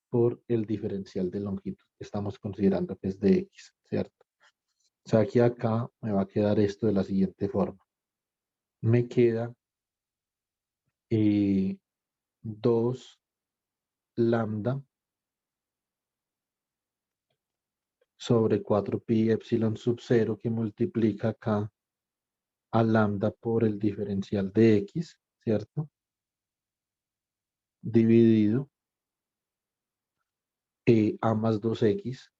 por el diferencial de longitud que estamos considerando que es de x, ¿cierto? O sea, aquí acá me va a quedar esto de la siguiente forma. Me queda 2 lambda sobre 4 pi epsilon sub 0 que multiplica acá a lambda por el diferencial de x, ¿cierto? Dividido a más 2x,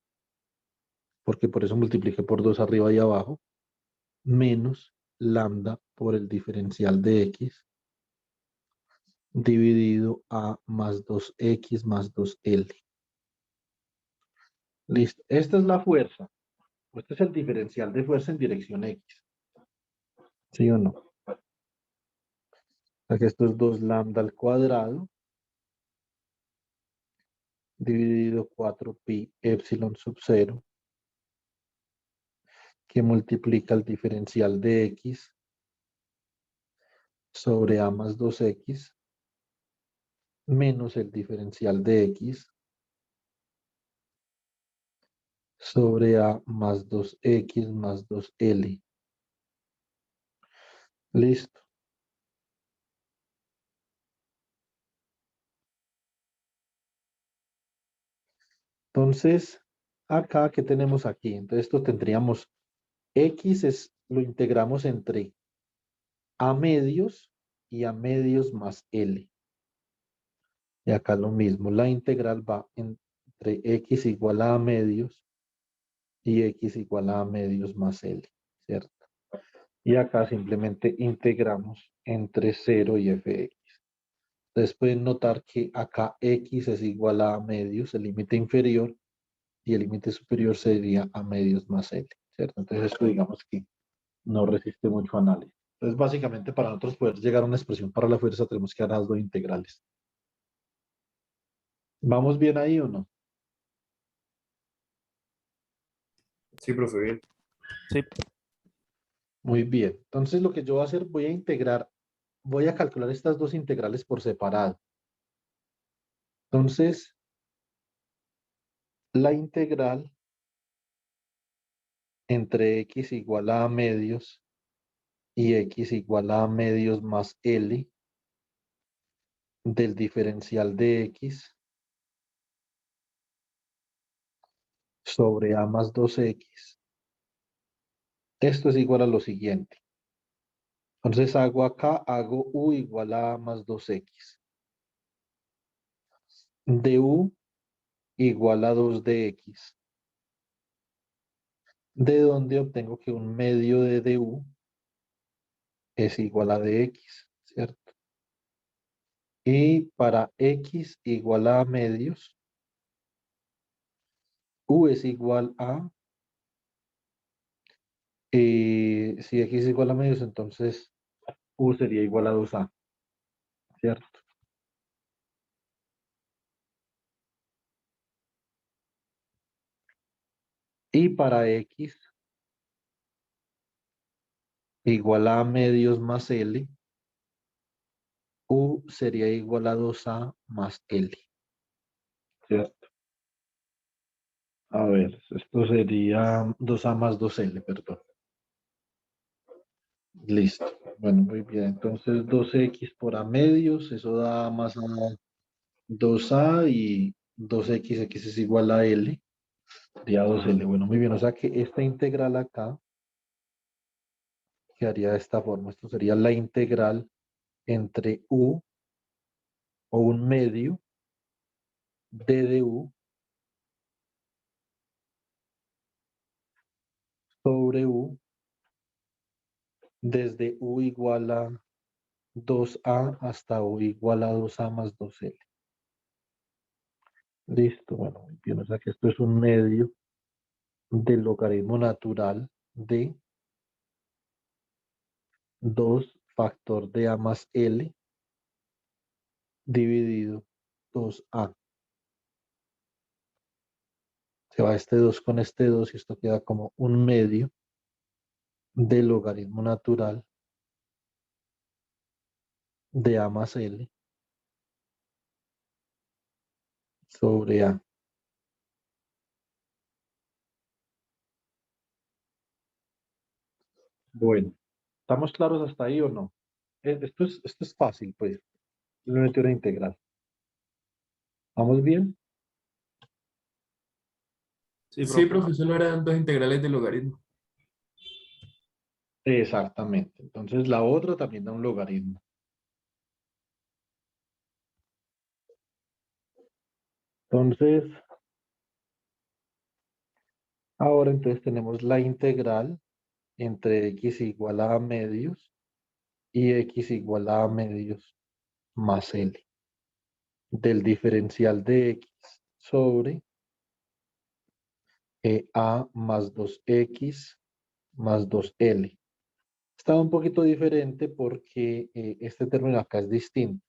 porque por eso multipliqué por 2 arriba y abajo, menos lambda por el diferencial de x dividido a más 2x más 2L. Listo. Esta es la fuerza. Este es el diferencial de fuerza en dirección X. ¿Sí o no? O sea que esto es 2 lambda al cuadrado dividido 4 pi epsilon sub 0, que multiplica el diferencial de X sobre a más 2x menos el diferencial de X sobre a más 2x más 2L. Listo. Entonces, acá, ¿qué tenemos aquí? Entonces, esto tendríamos X lo integramos entre a medios y a medios más L. Y acá lo mismo, la integral va entre X igual a medios y X igual a medios más L, ¿cierto? Y acá simplemente integramos entre 0 y fx. Ustedes pueden notar que acá x es igual a medios, el límite inferior, y el límite superior sería a medios más L, ¿cierto? Entonces esto digamos que no resiste mucho análisis. Entonces básicamente para nosotros poder llegar a una expresión para la fuerza tenemos que dar las dos integrales. ¿Vamos bien ahí o no? Sí, profe, bien. Sí. Muy bien. Entonces lo que yo voy a hacer, voy a calcular estas dos integrales por separado. Entonces, la integral entre x igual a medios y x igual a medios más L del diferencial de x sobre a más 2x. Esto es igual a lo siguiente. Entonces hago u igual a más 2x. Du igual a 2dx. De donde obtengo que un medio de du es igual a dx, ¿cierto? Y para x igual a medios, u es igual a, si x es igual a medios, entonces u sería igual a 2a, ¿cierto? Y para x igual a medios más L, u sería igual a 2a más L, ¿cierto? A ver, esto sería 2a más 2L, perdón. Listo. Bueno, muy bien. Entonces 2x por a medios, eso da más a 2a y 2x, x es igual a L, sería 2L. Bueno, muy bien. O sea que esta integral acá quedaría de esta forma. Esto sería la integral entre u o un medio d de u sobre u desde u igual a 2a hasta u igual a 2a más 2L. Listo. Bueno, muy bien. O sea que esto es un medio del logaritmo natural de 2 factor de a más L dividido 2a. Se va este 2 con este 2 y esto queda como un medio del logaritmo natural de a más L sobre a. Bueno, ¿estamos claros hasta ahí o no? Esto es fácil, pues. Es una teoría integral. ¿Vamos bien? Sí, Sí, profe. profe, solo eran dos integrales del logaritmo. Exactamente. Entonces la otra también da un logaritmo. Entonces, Ahora entonces tenemos la integral entre x igual a medios y x igual a medios más L del diferencial de x sobre a más 2x más 2L. Está un poquito diferente porque este término acá es distinto.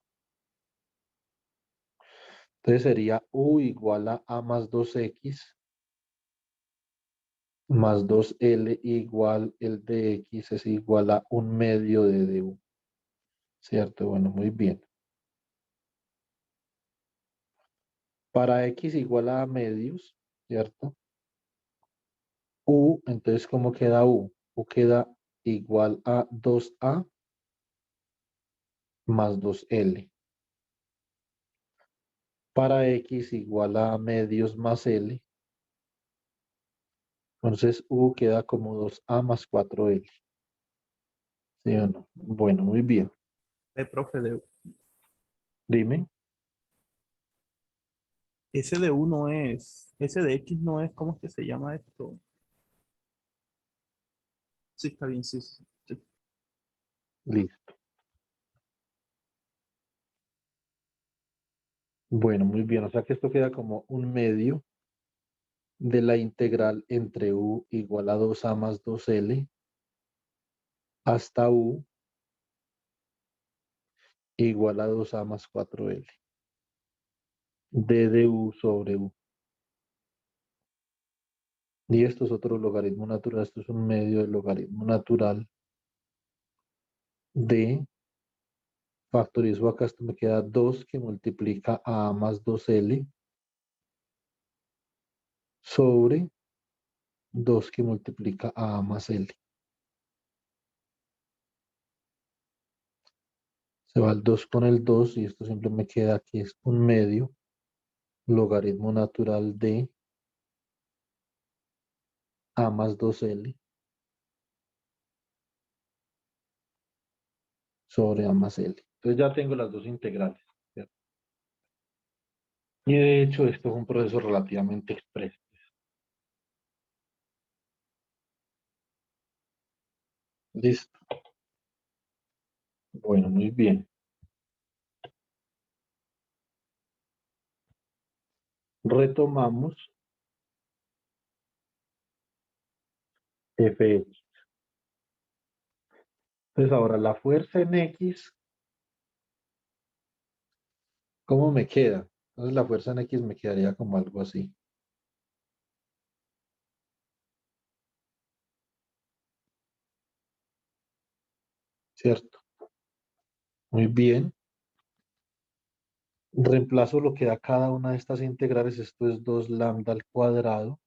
Entonces sería u igual a más 2x más 2L igual el de x es igual a 1/2 de du. ¿Cierto? Bueno, muy bien. Para x igual a medios, ¿cierto? U, entonces, ¿cómo queda u? U queda igual a 2a más 2L. Para x igual a medios más L, entonces u queda como 2a más 4L. ¿Sí o no? Bueno, muy bien. Profe, Dime. ese de U no es, ese de X no es, ¿cómo es que se llama esto? Sí, está bien, sí, sí, sí. Listo. Bueno, muy bien. O sea que esto queda como 1/2 de la integral entre u igual a 2a más 2L hasta u igual a 2a más 4L. D de u sobre u. Y esto es otro logaritmo natural. Esto es 1/2 del logaritmo natural de factorizo acá. Esto me queda 2 que multiplica a más 2L sobre 2 que multiplica a más L. Se va el 2 con el 2 y esto siempre me queda que es 1/2 logaritmo natural de a más 2L sobre a más L. Entonces ya tengo las dos integrales, ¿cierto? Y de hecho esto es un proceso relativamente expreso. Listo. Bueno, muy bien. Retomamos Fx. Entonces ahora la fuerza en X, ¿cómo me queda? Entonces la fuerza en X me quedaría como algo así. ¿Cierto? Muy bien. Reemplazo lo que da cada una de estas integrales. Esto es 2 lambda al cuadrado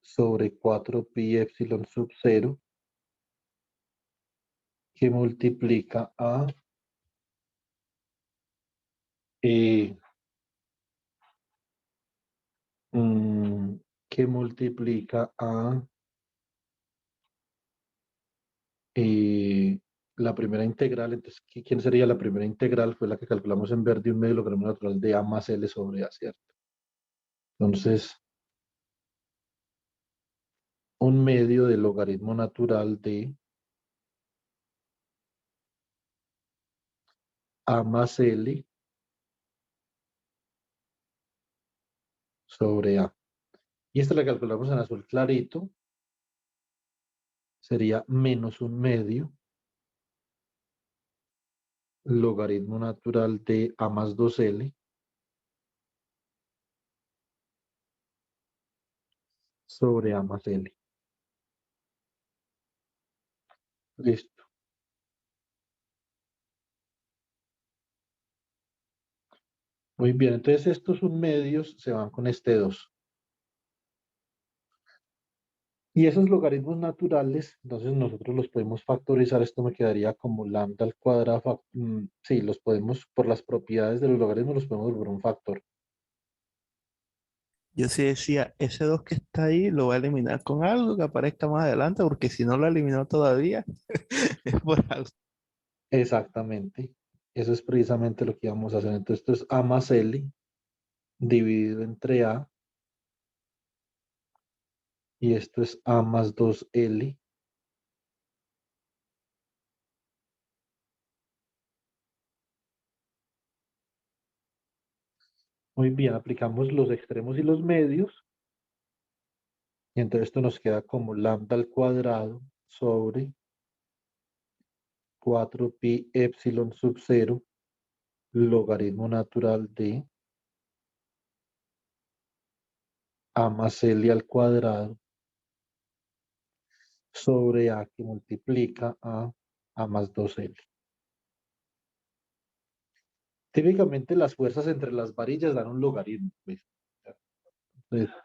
sobre 4 pi epsilon sub 0 que multiplica a eh, mm, que multiplica a eh, la primera integral. Entonces, ¿quién sería la primera integral? Fue la que calculamos en verde, 1/2 logaritmo natural de a más L sobre a, ¿cierto? Entonces, 1/2 del logaritmo natural de a más L sobre a. Y esta la calculamos en azul clarito. Sería menos 1/2 logaritmo natural de a más 2L sobre a más L. Listo. Muy bien, entonces estos 1/2 se van con este 2. Y esos logaritmos naturales, entonces nosotros los podemos factorizar. Esto me quedaría como lambda al cuadrado. Sí, los podemos, por las propiedades de los logaritmos, los podemos volver un factor. Yo sí decía, ese 2 que está ahí lo voy a eliminar con algo que aparezca más adelante, porque si no lo he eliminado todavía, es por algo. Exactamente. Eso es precisamente lo que íbamos a hacer. Entonces esto es a más L dividido entre a y esto es A más 2L. Muy bien, aplicamos los extremos y los medios. Y entonces esto nos queda como lambda al cuadrado sobre 4pi epsilon sub 0 logaritmo natural de A más L al cuadrado sobre A que multiplica a más 2L. Típicamente las fuerzas entre las varillas dan un logaritmo, pues. Entonces,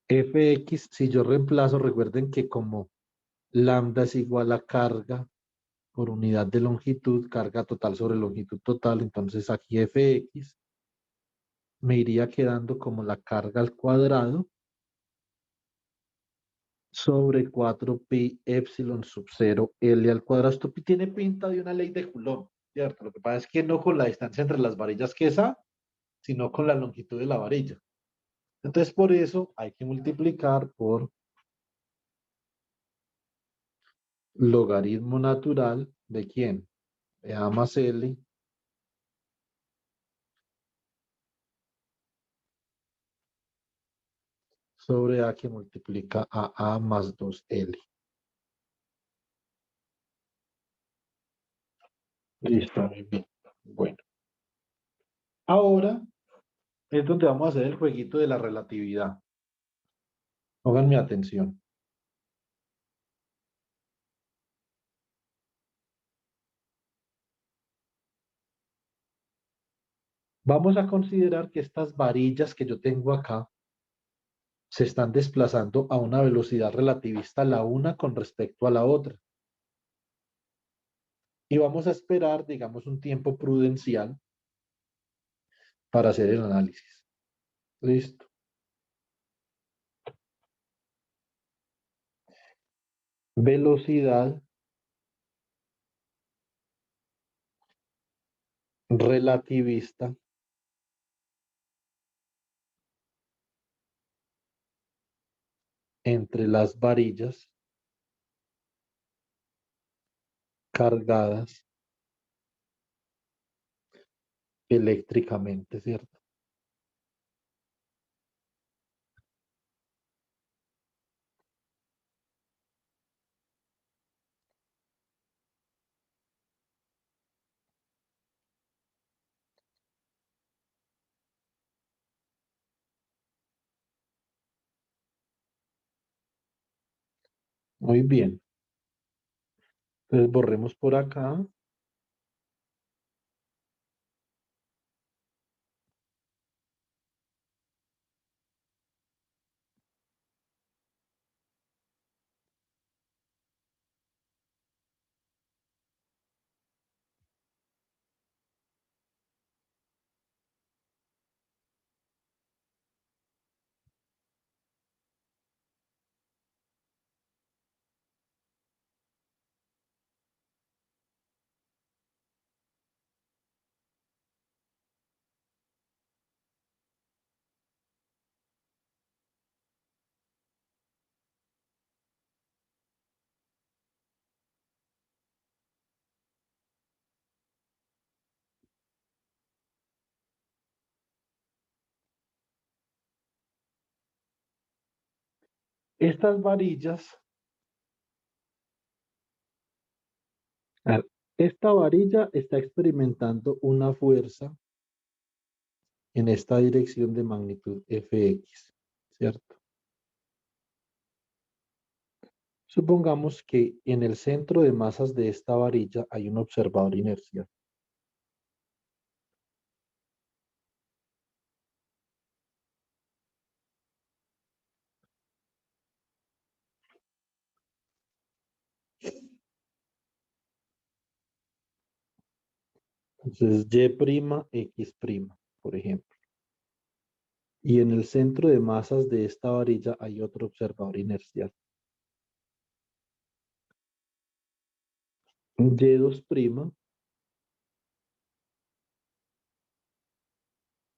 Fx, si yo reemplazo, recuerden que como lambda es igual a carga por unidad de longitud, carga total sobre longitud total, entonces aquí Fx me iría quedando como la carga al cuadrado sobre 4pi epsilon sub 0 L al cuadrado. Esto tiene pinta de una ley de Coulomb, ¿cierto? Lo que pasa es que no con la distancia entre las varillas que es A, sino con la longitud de la varilla. Entonces, por eso hay que multiplicar por logaritmo natural de quién? De A más L sobre A que multiplica a A más 2L. Listo, muy bien. Bueno, ahora es donde vamos a hacer el jueguito de la relatividad. Pónganme atención. Vamos a considerar que estas varillas que yo tengo acá se están desplazando a una velocidad relativista la una con respecto a la otra. Y vamos a esperar, digamos, un tiempo prudencial para hacer el análisis. Listo. Velocidad relativista entre las varillas cargadas eléctricamente, ¿cierto? Muy bien. Entonces borremos por acá. Estas varillas, a ver, esta varilla está experimentando una fuerza en esta dirección de magnitud Fx, ¿cierto? Supongamos que en el centro de masas de esta varilla hay un observador inercial. Entonces, Y', X', por ejemplo. Y en el centro de masas de esta varilla hay otro observador inercial. Y2',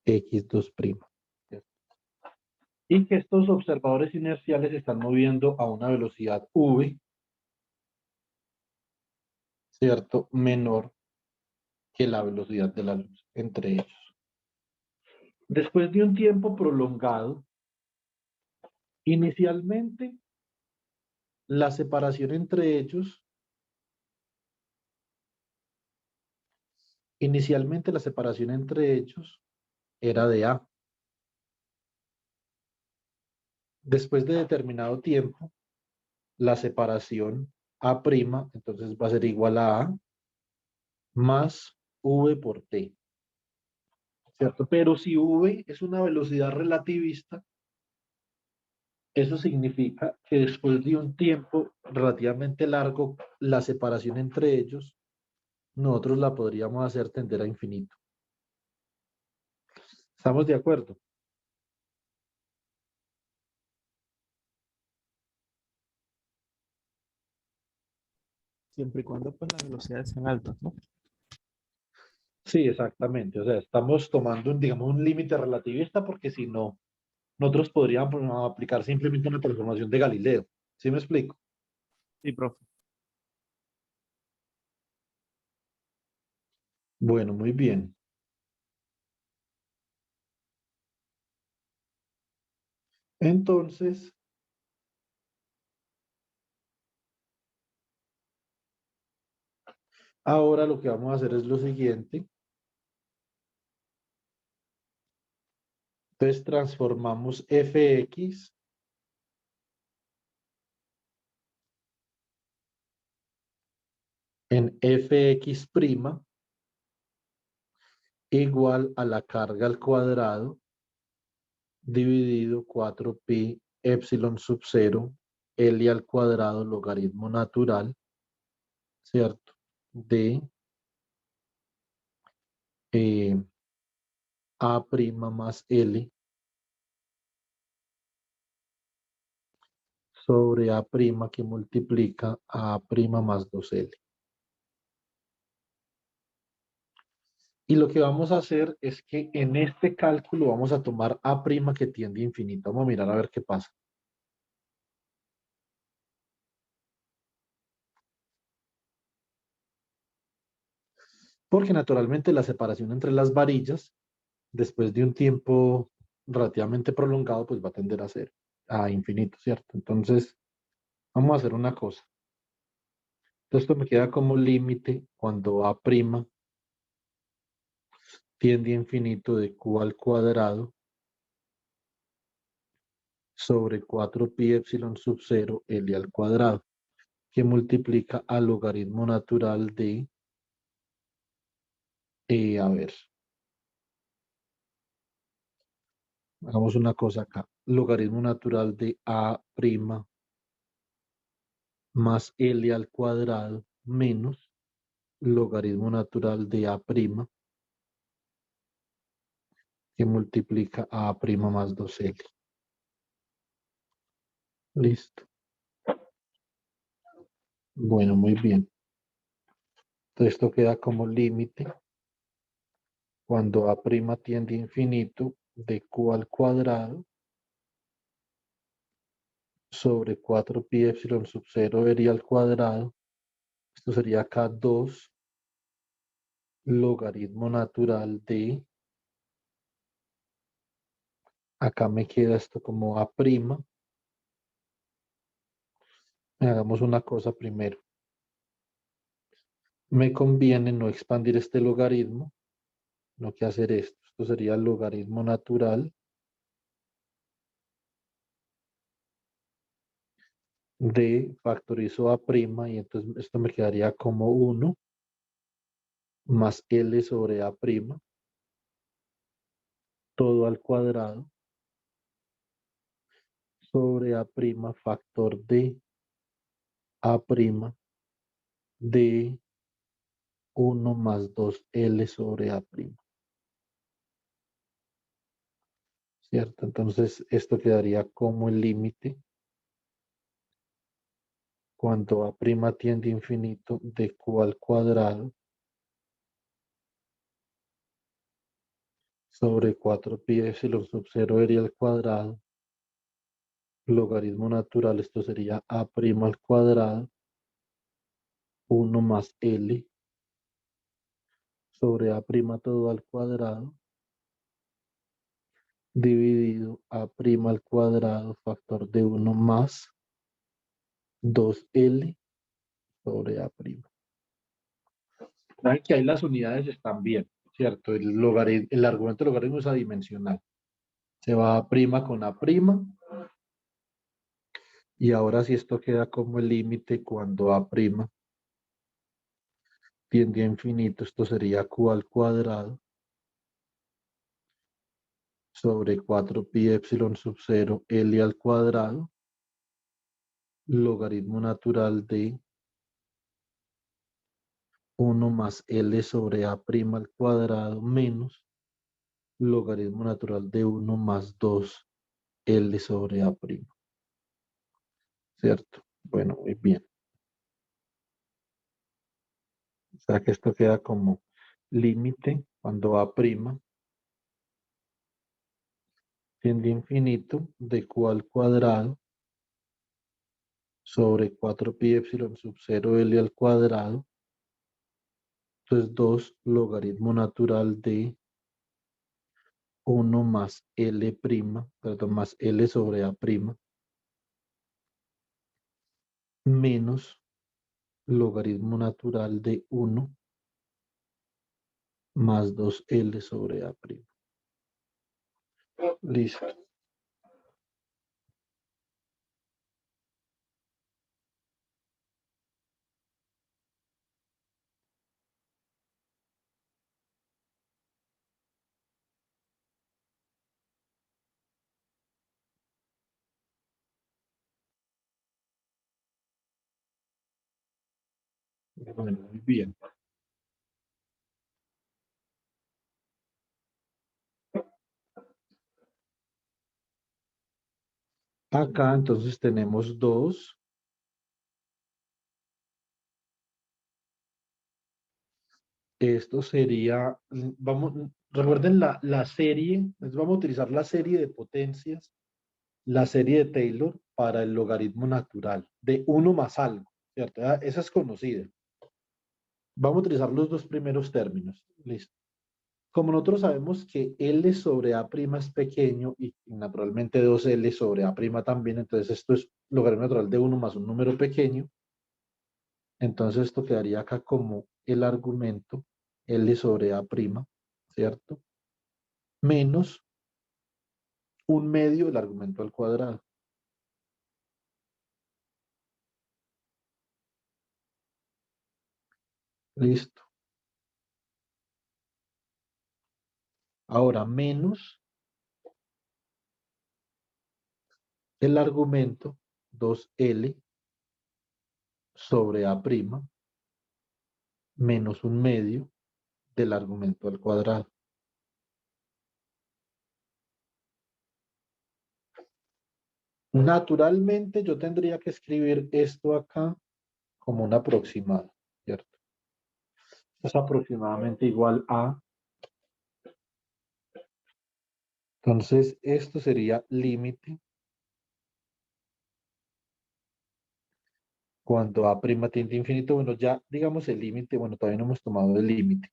x2'. Y que estos observadores inerciales se están moviendo a una velocidad v, ¿cierto? Menor que la velocidad de la luz entre ellos. Después de un tiempo prolongado, inicialmente la separación entre ellos, era de A. Después de determinado tiempo, la separación A', entonces va a ser igual a A más V por T, ¿cierto? Pero si V es una velocidad relativista, eso significa que después de un tiempo relativamente largo, la separación entre ellos, nosotros la podríamos hacer tender a infinito. ¿Estamos de acuerdo? Siempre y cuando pues las velocidades sean altas, ¿no? Sí, exactamente. O sea, estamos tomando, digamos, un límite relativista porque si no, nosotros podríamos aplicar simplemente una transformación de Galileo. ¿Sí me explico? Sí, profe. Bueno, muy bien. Entonces, ahora lo que vamos a hacer es lo siguiente. Entonces, transformamos fx en fx' igual a la carga al cuadrado dividido 4pi epsilon sub 0 L al cuadrado logaritmo natural, ¿cierto? De A' más L sobre A' que multiplica a A' más 2L. Y lo que vamos a hacer es que en este cálculo vamos a tomar A' que tiende a infinito. Vamos a mirar a ver qué pasa. Porque naturalmente la separación entre las varillas, después de un tiempo relativamente prolongado, pues va a tender a ser a infinito, ¿cierto? Entonces, vamos a hacer una cosa. Entonces, esto me queda como límite cuando A' tiende a infinito de Q al cuadrado sobre 4pi epsilon sub 0 L al cuadrado, que multiplica al logaritmo natural de, a ver, hagamos una cosa acá, logaritmo natural de A' más L al cuadrado menos logaritmo natural de A', que multiplica a A' más 2L. Listo. Bueno, muy bien. Entonces esto queda como límite cuando A' tiende a infinito de Q al cuadrado sobre 4pi epsilon sub 0 L al cuadrado. Esto sería acá 2 logaritmo natural de, acá me queda esto como A'. Hagamos una cosa primero. Me conviene no expandir este logaritmo, no que hacer esto. Esto sería el logaritmo natural de factorizo A' y entonces esto me quedaría como 1 más L sobre A', todo al cuadrado, sobre A' factor de A' de 1 más 2L sobre A'. ¿Cierto? Entonces esto quedaría como el límite cuando A' tiende a infinito de Q al cuadrado sobre 4pi epsilon sub 0 L al cuadrado, logaritmo natural, esto sería a' al cuadrado, 1 más L sobre a' todo al cuadrado, dividido a' al cuadrado, factor de 1 más 2L sobre a'. Saben que ahí las unidades están bien, ¿cierto? El argumento del logaritmo es adimensional. Se va a' con a'. Y ahora sí esto queda como el límite cuando a' tiende a infinito. Esto sería q al cuadrado sobre 4pi epsilon sub 0 L al cuadrado, logaritmo natural de 1 más L sobre a' al cuadrado menos logaritmo natural de 1 más 2L sobre a'. ¿Cierto? Bueno, muy bien. O sea que esto queda como límite cuando a' tiende a infinito de q al cuadrado sobre 4pi epsilon sub 0 L al cuadrado. Entonces 2 logaritmo natural de 1 más L perdón, más L sobre a' menos logaritmo natural de 1 más 2L sobre a'. Listo. Bueno, muy bien. Acá entonces tenemos 2. Esto sería, recuerden la serie, entonces vamos a utilizar la serie de potencias, la serie de Taylor para el logaritmo natural de 1 más algo, ¿cierto? Esa es conocida. Vamos a utilizar los dos primeros términos. Listo. Como nosotros sabemos que L sobre A' es pequeño y naturalmente 2L sobre A' también, entonces esto es logaritmo natural de 1 más un número pequeño. Entonces esto quedaría acá como el argumento L sobre A', ¿cierto? Menos un medio del argumento al cuadrado. Listo. Ahora menos el argumento 2L sobre A' menos un medio del argumento al cuadrado. Naturalmente yo tendría que escribir esto acá como un aproximado, ¿cierto? Es aproximadamente igual a. Entonces esto sería límite cuando A' tiende a infinito. Bueno, ya digamos el límite, bueno, todavía no hemos tomado el límite.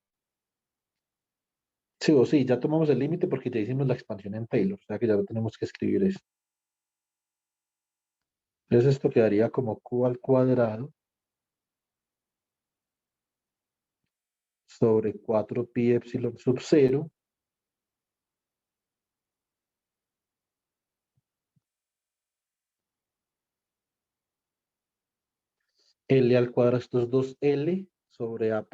Sí o sí, ya tomamos el límite porque ya hicimos la expansión en Taylor, o sea que ya no tenemos que escribir eso. Entonces esto quedaría como q al cuadrado sobre 4pi epsilon sub 0 L al cuadrado, esto es 2L sobre A',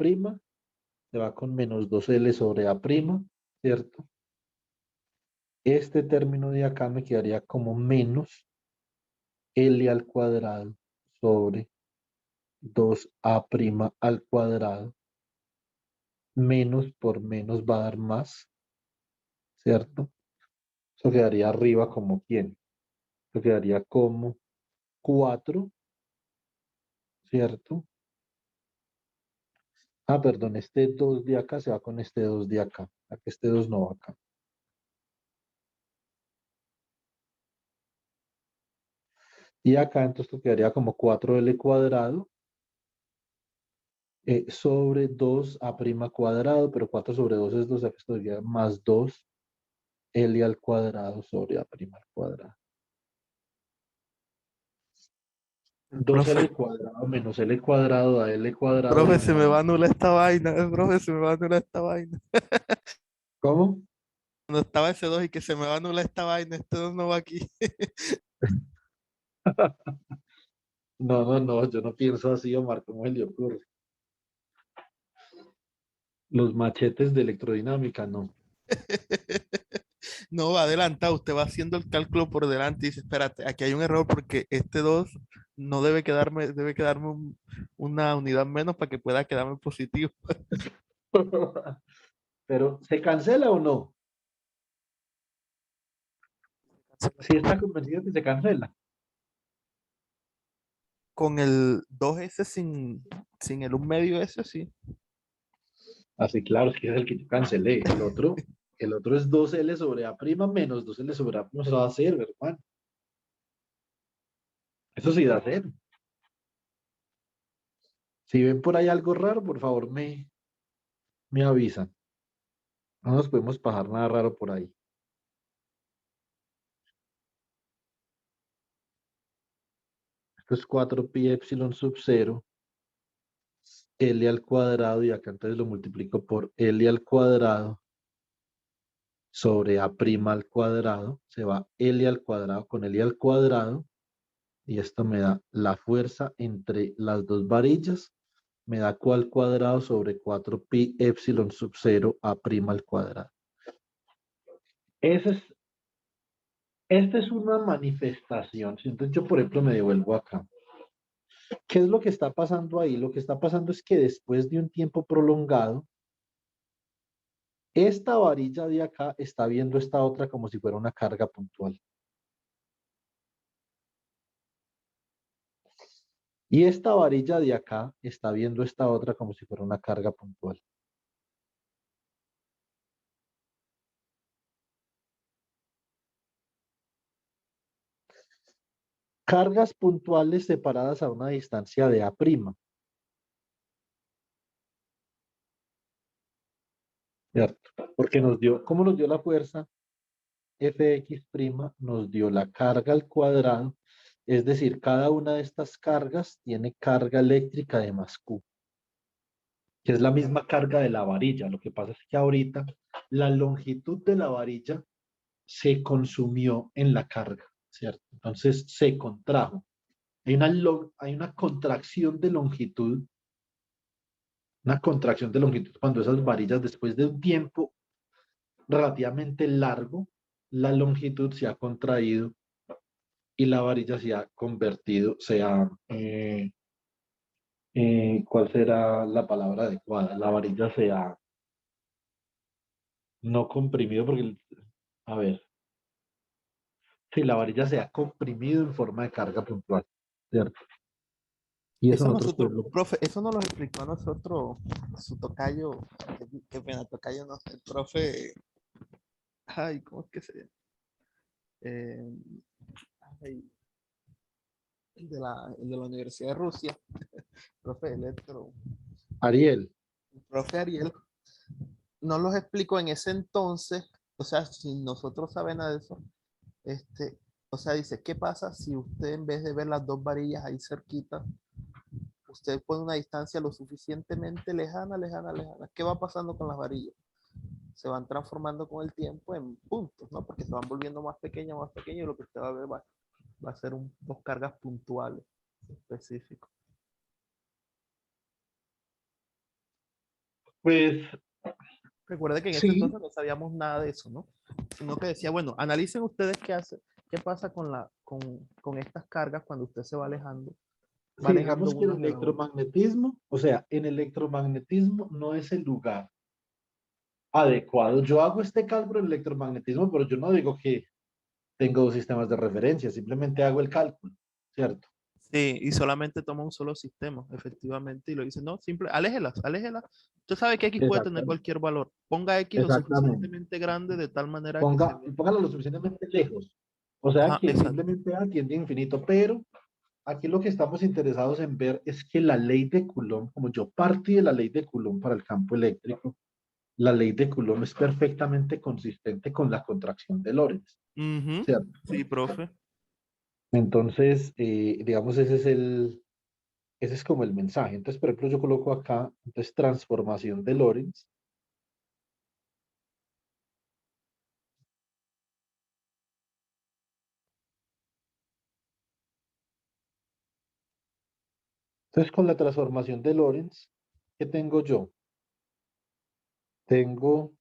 se va con menos 2L sobre A', ¿cierto? Este término de acá me quedaría como menos L al cuadrado sobre 2A' al cuadrado, menos por menos va a dar más, ¿cierto? Eso quedaría arriba como ¿quién? Eso quedaría como 4, ¿cierto? Ah, perdón, este 2 de acá se va con este 2 de acá. Aquí este 2 no va acá. Y acá entonces esto quedaría como 4L cuadrado sobre 2A' cuadrado, pero 4 sobre 2 es 2, esto sería más 2L al cuadrado sobre A' al cuadrado. Dos Profe, L cuadrado menos L cuadrado da L cuadrado y profe, me se me va da... a anular esta vaina. Profe, se me va a anular esta vaina. ¿Cómo? Cuando estaba ese 2 y que se me va a anular esta vaina, esto no va aquí. No, no, no, yo no pienso así, Omar, ¿cómo se le ocurre? Los machetes de electrodinámica, no. No, va adelantado, usted va haciendo el cálculo por delante y dice, espérate, aquí hay un error porque este 2 no debe quedarme una unidad menos para que pueda quedarme positivo. Pero, ¿se cancela o no? Si está convencido que se cancela. Con el 2S sin el 1 medio S, sí. Así, claro, es que es el que yo cancelé. El otro es 2L sobre A' menos 2L sobre A'. No se va a hacer, hermano. Eso sí da hacer. Si ven por ahí algo raro, por favor me avisan. No nos podemos pasar nada raro por ahí. Esto es 4pi epsilon sub 0, L al cuadrado, y acá entonces lo multiplico por L al cuadrado sobre A' al cuadrado. Se va L al cuadrado con L al cuadrado. Y esto me da la fuerza entre las dos varillas. Me da Q al cuadrado sobre 4pi epsilon sub 0 A' al cuadrado. Ese es Esta es una manifestación. Entonces yo, por ejemplo, me devuelvo acá. ¿Qué es lo que está pasando ahí? Lo que está pasando es que después de un tiempo prolongado, esta varilla de acá está viendo esta otra como si fuera una carga puntual. Y esta varilla de acá está viendo esta otra como si fuera una carga puntual. Cargas puntuales separadas a una distancia de A'. ¿Cierto? Porque ¿cómo nos dio la fuerza? Fx' nos dio la carga al cuadrado, es decir, cada una de estas cargas tiene carga eléctrica de más Q, que es la misma carga de la varilla. Lo que pasa es que ahorita la longitud de la varilla se consumió en la carga, ¿cierto? Entonces se contrajo. Hay una contracción de longitud cuando esas varillas, después de un tiempo relativamente largo, la longitud se ha contraído y la varilla se ha convertido, ¿cuál será la palabra adecuada? La varilla se ha no comprimido porque, a ver, sí, la varilla se ha comprimido en forma de carga puntual, ¿cierto? Y eso Eso nosotros nosotros, podemos... profe, eso nos lo explicó a nosotros su tocayo, qué pena, tocayo no sé, el profe, ay, ¿cómo es que se llama? Eh, ay, el de la Universidad de Rusia, profe Electro, Ariel, el profe Ariel, nos los explicó en ese entonces, o sea, sin nosotros saber nada de eso, o sea, dice, ¿qué pasa si usted en vez de ver las dos varillas ahí cerquita, usted pone una distancia lo suficientemente lejana, lejana, lejana? ¿Qué va pasando con las varillas? Se van transformando con el tiempo en puntos, ¿no? Porque se van volviendo más pequeñas, y lo que usted va a ver va a ser dos cargas puntuales específicas. pues Recuerde que en ese sí, entonces no sabíamos nada de eso, ¿no? Sino que decía, bueno, analicen ustedes qué pasa con estas cargas cuando usted se va sí, alejando digamos que el unas de las otras. electromagnetismo, o sea, en electromagnetismo no es el lugar adecuado. Yo hago este cálculo en electromagnetismo, pero yo no digo que tengo dos sistemas de referencia, simplemente hago el cálculo, ¿cierto? Sí, y solamente toma un solo sistema, efectivamente, y lo dice, no, simple, aléjelas, aléjelas. Usted sabe que X puede tener Exactamente. cualquier valor. Ponga X lo Exactamente. suficientemente grande de tal manera que se vea. Póngalo lo suficientemente lejos O sea Ajá, que exacto. simplemente A tiende a infinito, pero aquí lo que estamos interesados en ver es que la ley de Coulomb, como yo partí de la ley de Coulomb para el campo eléctrico, la ley de Coulomb es perfectamente consistente con la contracción de Lorentz, Ujú. ¿cierto? Sí, profe. Entonces, digamos, ese es como el mensaje. Entonces, por ejemplo, yo coloco acá, entonces, transformación de Lorentz. Entonces, con la transformación de Lorentz, ¿qué tengo yo? Tengo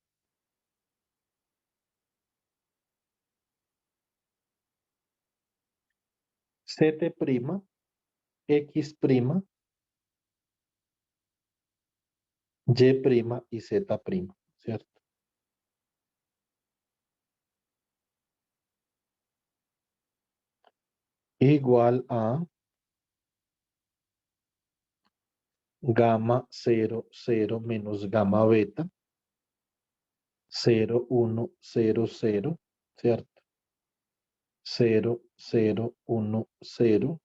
Ct', X', Y' y Z', ¿cierto? Igual a gamma 0, 0 menos gamma beta, 0, 1, 0, 0, ¿cierto? 0, 0, 1, 0,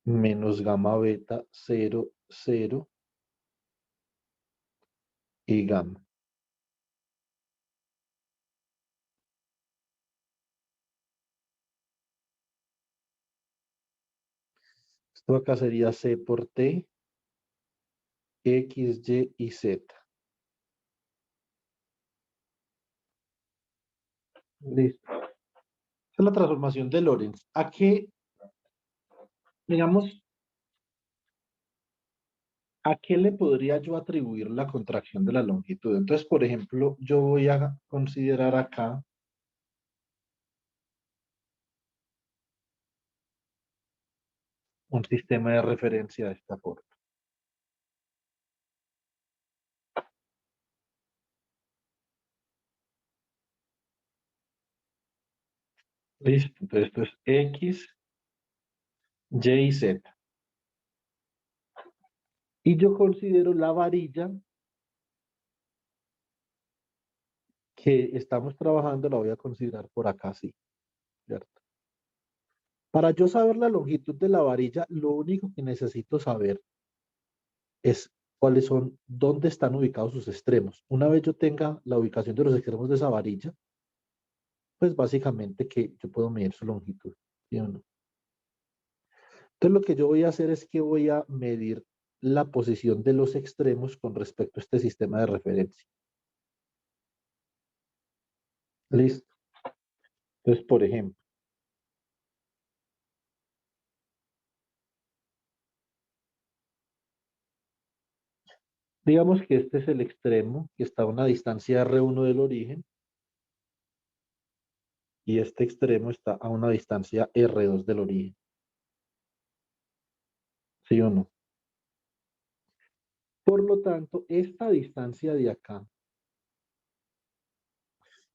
menos gamma beta, 0, 0 y gamma. Esto acá sería C por T, X, Y y Z. Listo. Esta es la transformación de Lorentz. ¿A qué, digamos, a qué le podría yo atribuir la contracción de la longitud? Entonces, por ejemplo, yo voy a considerar acá un sistema de referencia de esta forma. Listo. Entonces, esto es X, Y y Z. Y yo considero la varilla que estamos trabajando, la voy a considerar por acá, sí, ¿cierto? Para yo saber la longitud de la varilla, lo único que necesito saber es cuáles son, dónde están ubicados sus extremos. Una vez yo tenga la ubicación de los extremos de esa varilla, pues básicamente que yo puedo medir su longitud, ¿sí o no? Entonces lo que yo voy a hacer es que voy a medir la posición de los extremos con respecto a este sistema de referencia. Listo. Entonces, por ejemplo, digamos que este es el extremo que está a una distancia R1 del origen y este extremo está a una distancia R2 del origen. ¿Sí o no? Por lo tanto, esta distancia de acá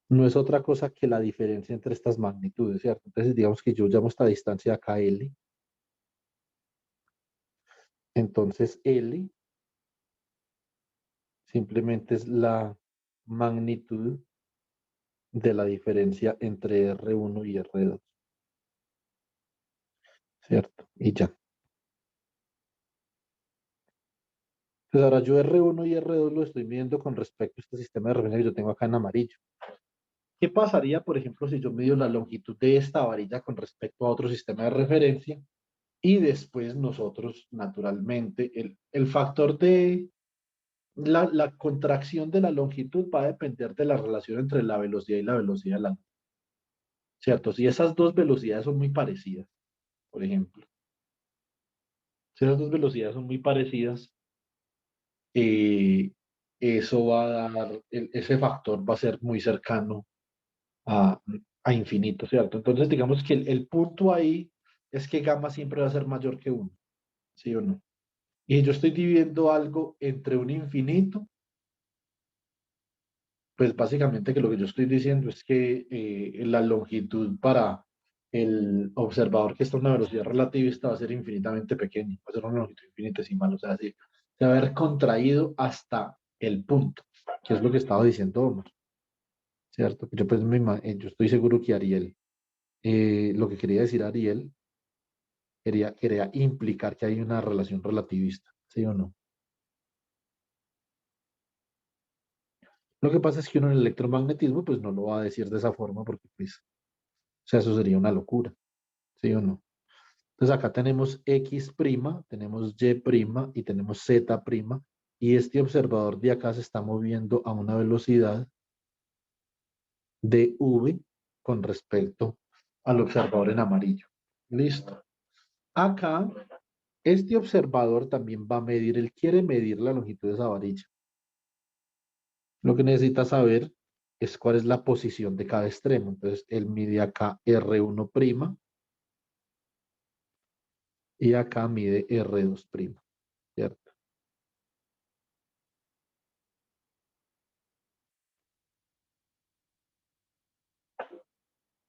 no es otra cosa que la diferencia entre estas magnitudes, ¿cierto? Entonces, digamos que yo llamo esta distancia acá L. Entonces, L simplemente es la magnitud de la diferencia entre R1 y R2, ¿cierto? Y ya. Entonces, ahora yo R1 y R2 lo estoy midiendo con respecto a este sistema de referencia que yo tengo acá en amarillo. ¿Qué pasaría, por ejemplo, si yo mido la longitud de esta varilla con respecto a otro sistema de referencia? Y después nosotros, naturalmente, el factor de la contracción de la longitud va a depender de la relación entre la velocidad y la velocidad de la luz, ¿cierto? Si esas dos velocidades son muy parecidas, por ejemplo, si esas dos velocidades son muy parecidas, eh, eso va a dar, ese factor va a ser muy cercano a, a infinito, ¿cierto? Entonces, digamos que el punto ahí es que gamma siempre va a ser mayor que 1, ¿sí o no? Y yo estoy dividiendo algo entre un infinito, pues básicamente que lo que yo estoy diciendo es que la longitud para el observador que está a una velocidad relativista va a ser infinitamente pequeña, va a ser una longitud infinitesimal, o sea, sí, se va a haber contraído hasta el punto, que es lo que estaba diciendo Omar. ¿cierto? Yo, pues, yo estoy seguro que Ariel, lo que quería decir Ariel, quería implicar que hay una relación relativista, ¿sí o no? Lo que pasa es que uno en el electromagnetismo, pues no lo va a decir de esa forma porque, pues, o sea, eso sería una locura, ¿sí o no? Entonces acá tenemos X', tenemos Y' y tenemos Z', y este observador de acá se está moviendo a una velocidad de V con respecto al observador en amarillo. Listo. Acá, este observador también va a medir, él quiere medir la longitud de esa varilla. Lo que necesita saber es cuál es la posición de cada extremo. Entonces, él mide acá R1' y acá mide R2', ¿cierto?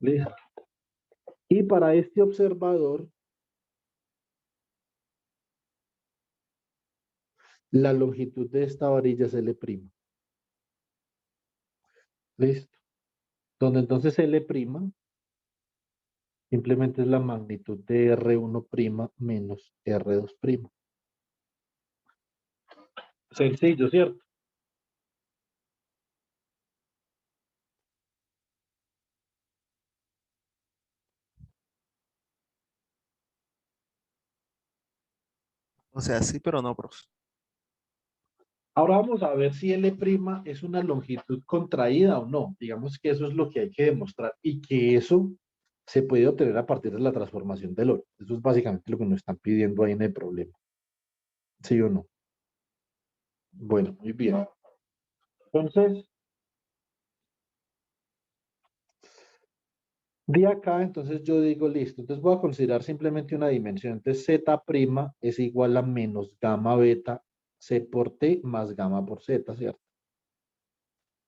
Listo. Y para este observador, la longitud de esta varilla es L'. Listo. Donde entonces L' simplemente es la magnitud de R1' menos R2'. Sencillo, ¿cierto? O sea, sí, pero no, profe. Ahora vamos a ver si L' es una longitud contraída o no. Digamos que eso es lo que hay que demostrar y que eso se puede obtener a partir de la transformación del oro. Eso es básicamente lo que nos están pidiendo ahí en el problema. ¿Sí o no? Bueno, muy bien. Entonces, de acá, entonces yo digo, listo, entonces voy a considerar simplemente una dimensión. Entonces, Z' es igual a menos gamma beta C por T más gamma por Z, ¿cierto?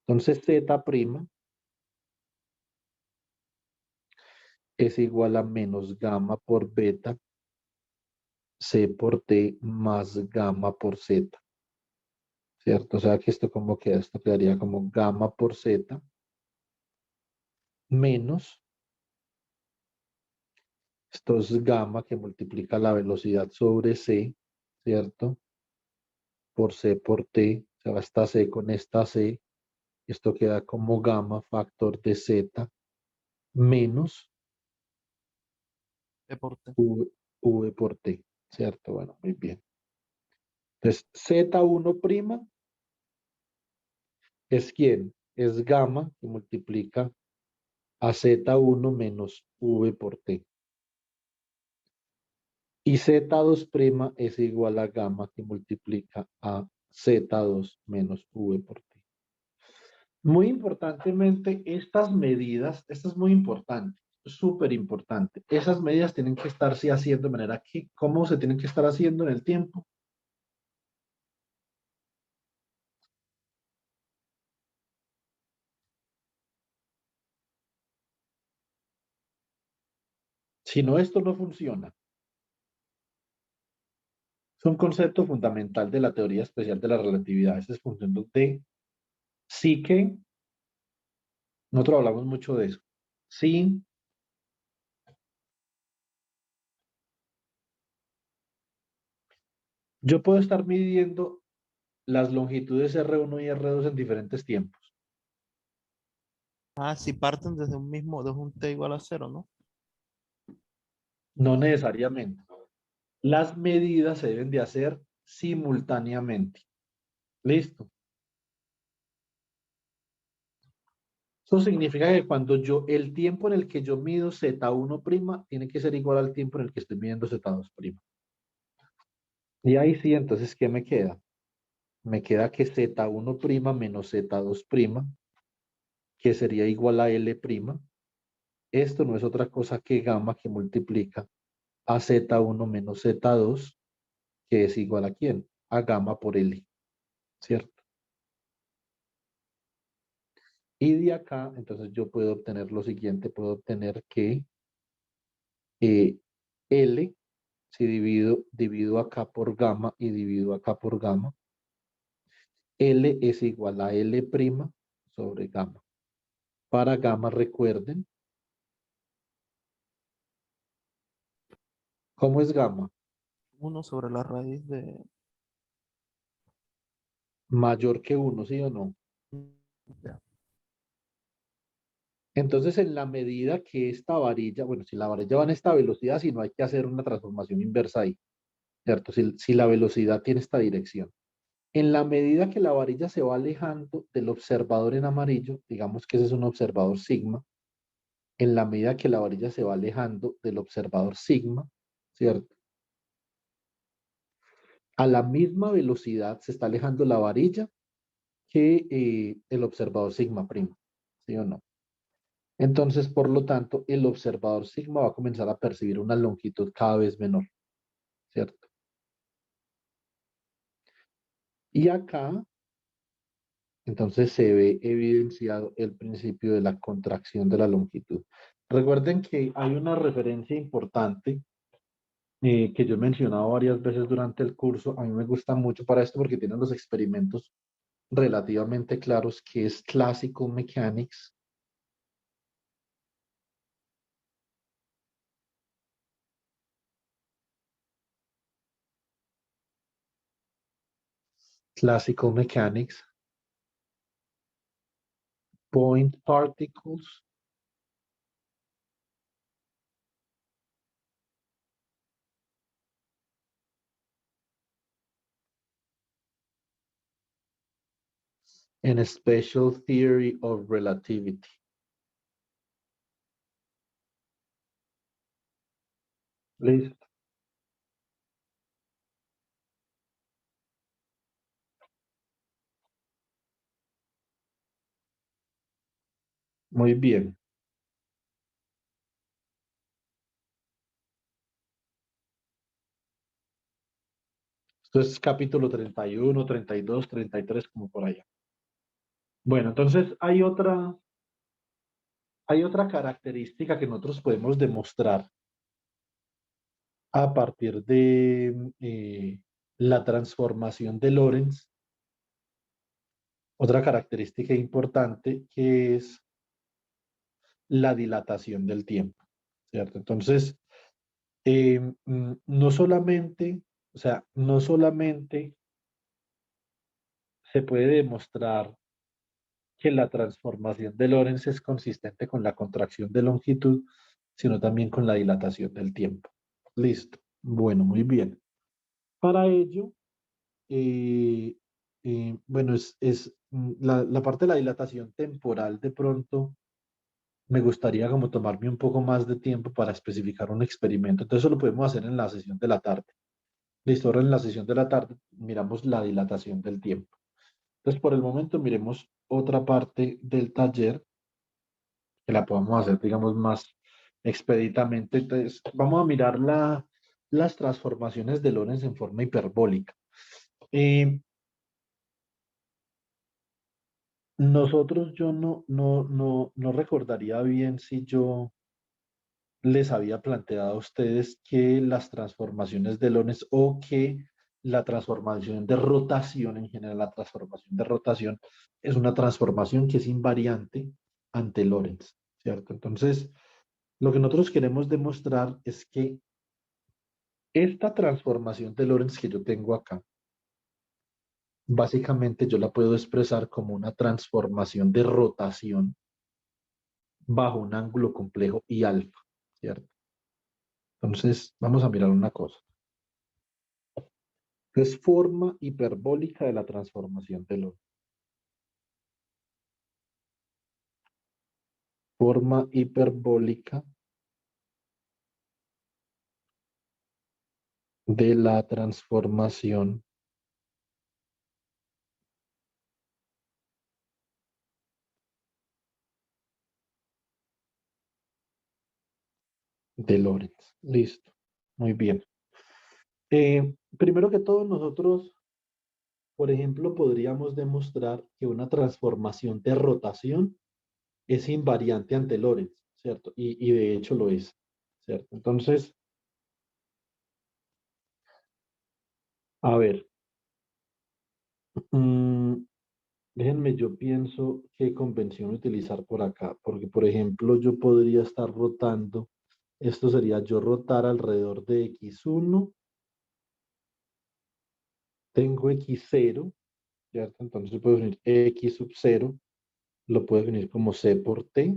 Entonces, Z' es igual a menos gamma por beta C por T más gamma por Z, ¿cierto? O sea que esto como queda, esto quedaría como gamma por Z menos, esto es gamma que multiplica la velocidad sobre C, ¿cierto? Por C por T, se va esta C con esta C, esto queda como gamma factor de Z menos Deporte. V por T, ¿cierto? Bueno, muy bien. Entonces, Z1' es quién? Es gamma que multiplica a Z1 menos V por T. Y Z2' es igual a gamma que multiplica a Z2 menos V por T. Muy importantemente, estas medidas, esto es muy importante, súper importante. Esas medidas tienen que estarse haciendo de manera que, ¿cómo se tienen que estar haciendo en el tiempo? Si no, esto no funciona. Es un concepto fundamental de la teoría especial de la relatividad. Este es función de sí que, nosotros hablamos mucho de eso. Sí, yo puedo estar midiendo las longitudes R1 y R2 en diferentes tiempos. Ah, si parten desde un mismo, desde un t igual a 0, ¿no? No necesariamente. Las medidas se deben de hacer simultáneamente. Listo. Eso significa que cuando el tiempo en el que yo mido Z1' tiene que ser igual al tiempo en el que estoy midiendo Z2'. Y ahí sí, entonces, ¿qué me queda? Me queda que Z1' menos Z2', que sería igual a L'. Esto no es otra cosa que gamma que multiplica a Z1 menos Z2, que es igual a quién? A gamma por L, ¿cierto? Y de acá, entonces yo puedo obtener lo siguiente, puedo obtener que eh, L, si divido acá por gamma y divido acá por gamma, L es igual a L' sobre gamma. Para gamma, recuerden, ¿cómo es gamma? 1 sobre la raíz de... Mayor que 1, ¿sí o no? Ya. Entonces, en la medida que esta varilla, bueno, si la varilla va en esta velocidad, si no hay que hacer una transformación inversa ahí, ¿cierto? Si la velocidad tiene esta dirección. En la medida que la varilla se va alejando del observador en amarillo, digamos que ese es un observador sigma, en la medida que la varilla se va alejando del observador sigma, ¿cierto? A la misma velocidad se está alejando la varilla que el observador sigma primo, ¿sí o no? Entonces, por lo tanto, el observador sigma va a comenzar a percibir una longitud cada vez menor, ¿cierto? Y acá, entonces, se ve evidenciado el principio de la contracción de la longitud. Recuerden que hay una referencia importante que yo he mencionado varias veces durante el curso. A mí me gusta mucho para esto porque tienen los experimentos relativamente claros, que es Classical Mechanics. Classical Mechanics, Point Particles, and a Special Theory of Relativity. Listo. Muy bien. Esto es capítulo 31, 32, 33, como por allá. Bueno, entonces hay otra característica que nosotros podemos demostrar a partir de la transformación de Lorentz. Otra característica importante que es la dilatación del tiempo, ¿cierto? Entonces, no solamente, o sea, no solamente se puede demostrar que la transformación de Lorentz es consistente con la contracción de longitud, sino también con la dilatación del tiempo. Listo. Bueno, muy bien. Para ello, bueno, la parte de la dilatación temporal de pronto me gustaría como tomarme un poco más de tiempo para especificar un experimento. Entonces eso lo podemos hacer en la sesión de la tarde. Listo, ahora en la sesión de la tarde miramos la dilatación del tiempo. Entonces por el momento miremos otra parte del taller que la podamos hacer, digamos, más expeditamente. Entonces vamos a mirar las transformaciones de Lorentz en forma hiperbólica. Eh, yo no recordaría bien si yo les había planteado a ustedes que las transformaciones de Lorentz o que la transformación de rotación, en general la transformación de rotación es una transformación que es invariante ante Lorentz, ¿cierto? Entonces, lo que nosotros queremos demostrar es que esta transformación de Lorentz que yo tengo acá, básicamente yo la puedo expresar como una transformación de rotación bajo un ángulo complejo y alfa, ¿cierto? Entonces, vamos a mirar una cosa. Es forma hiperbólica de la transformación de Lorentz. Forma hiperbólica de la transformación de Lorentz. Listo. Muy bien. Primero que todo, nosotros, por ejemplo, podríamos demostrar que una transformación de rotación es invariante ante Lorentz, ¿cierto? Y de hecho lo es, ¿cierto? Entonces, a ver, mm, Déjenme, yo pienso qué convención utilizar por acá, porque por ejemplo yo podría estar rotando, esto sería yo rotar alrededor de x1, tengo x0, ¿cierto? Entonces puedo definir x sub 0, lo puedo definir como c por t,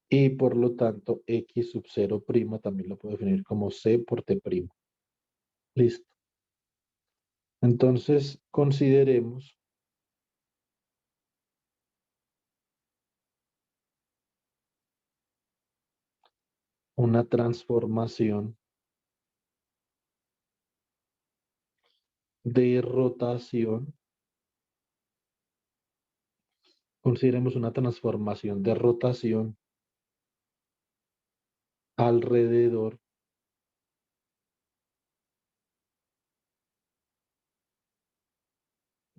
y por lo tanto x sub 0 prima también lo puedo definir como c por t prima. Listo. Entonces consideremos una transformación de rotación. Consideremos una transformación de rotación alrededor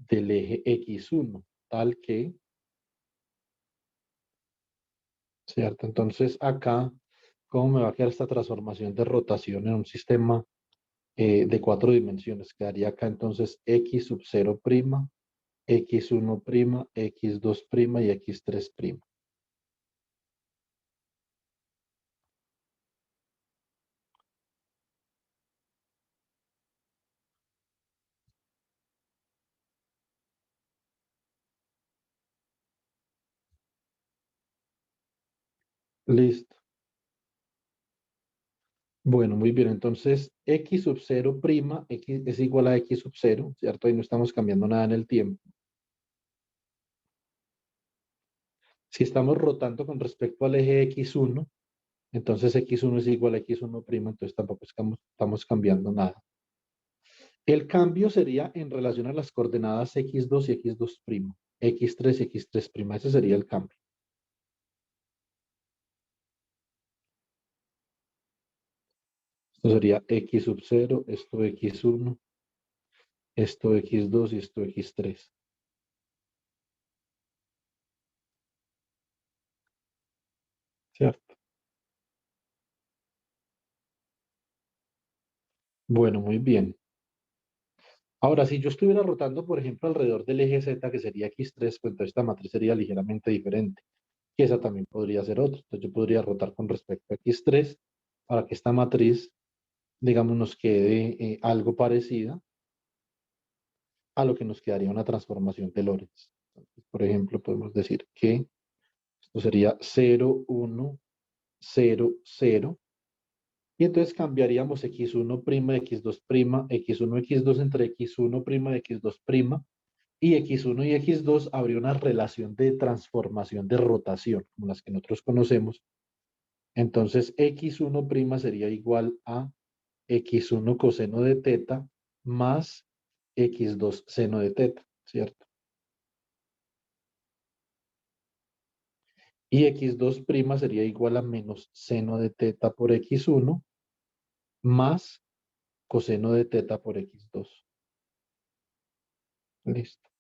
del eje X1, tal que, ¿cierto? Entonces acá, ¿cómo me va a quedar esta transformación de rotación en un sistema de 4 dimensiones? Quedaría acá entonces X sub 0 prima, X1 prima, X2 prima y X3 prima. Listo. Bueno, muy bien. Entonces, X sub 0 prima, X es igual a X sub 0, ¿cierto? Ahí no estamos cambiando nada en el tiempo. Si estamos rotando con respecto al eje X1, entonces X1 es igual a X1 prima, entonces tampoco estamos cambiando nada. El cambio sería en relación a las coordenadas X2 y X2 prima, X3 y X3 prima, ese sería el cambio. Esto sería X sub 0, esto X1, esto X2 y esto X3. ¿Cierto? Bueno, muy bien. Ahora, si yo estuviera rotando, por ejemplo, alrededor del eje Z, que sería X3, pues entonces esta matriz sería ligeramente diferente. Y esa también podría ser otra. Entonces yo podría rotar con respecto a X3 para que esta matriz, digamos, nos quede algo parecida a lo que nos quedaría una transformación de Lorentz. Entonces, por ejemplo, podemos decir que esto sería 0, 1, 0, 0. Y entonces cambiaríamos X1', X2', X1, X2 entre X1', X2', y X1 y X2 habría una relación de transformación de rotación, como las que nosotros conocemos. Entonces, X1' sería igual a X1 coseno de teta más X2 seno de teta, ¿cierto? Y X2' sería igual a menos seno de teta por X1 más coseno de teta por X2. Listo.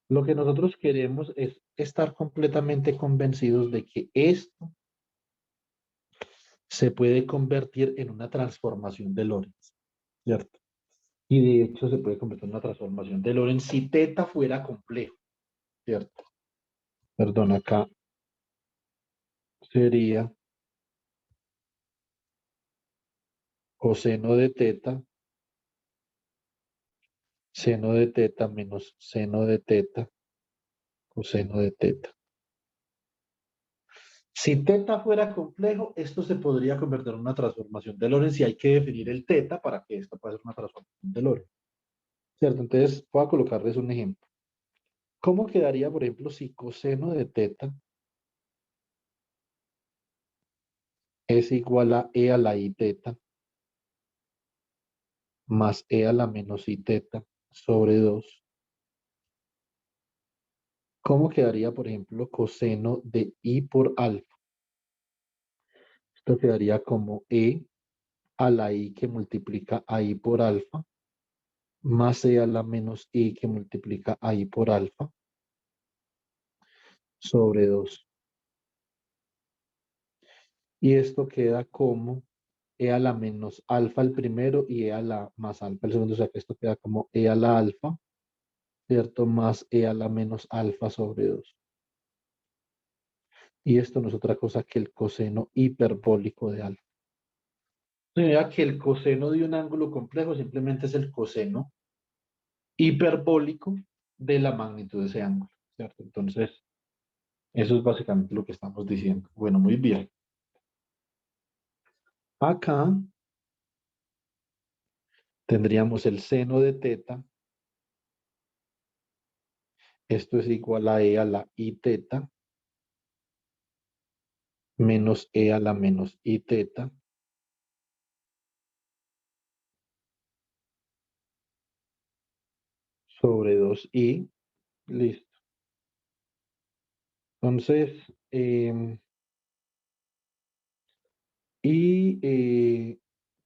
Lo que nosotros queremos es estar completamente convencidos de que esto se puede convertir en una transformación de Lorentz, ¿cierto? Y de hecho se puede convertir en una transformación de Lorentz si teta fuera complejo, ¿cierto? Perdón, acá sería coseno de teta, seno de teta menos seno de teta, coseno de teta. Si teta fuera complejo, esto se podría convertir en una transformación de Lorentz y hay que definir el teta para que esto pueda ser una transformación de Lorentz, ¿cierto? Entonces, voy a colocarles un ejemplo. ¿Cómo quedaría, por ejemplo, si coseno de teta es igual a e a la i teta más e a la menos i teta sobre 2? ¿Cómo quedaría, por ejemplo, coseno de i por alfa? Esto quedaría como e a la i que multiplica a i por alfa más e a la menos i que multiplica a i por alfa sobre 2. Y esto queda como e a la menos alfa el primero y e a la más alfa el segundo. O sea que esto queda como e a la alfa, ¿cierto? Más e a la menos alfa sobre 2. Y esto no es otra cosa que el coseno hiperbólico de alfa. Mira que el coseno de un ángulo complejo simplemente es el coseno hiperbólico de la magnitud de ese ángulo, ¿cierto? Entonces, eso es básicamente lo que estamos diciendo. Bueno, muy bien. Acá tendríamos el seno de teta. Esto es igual a e a la i teta menos e a la menos i teta sobre 2i. Listo. Entonces,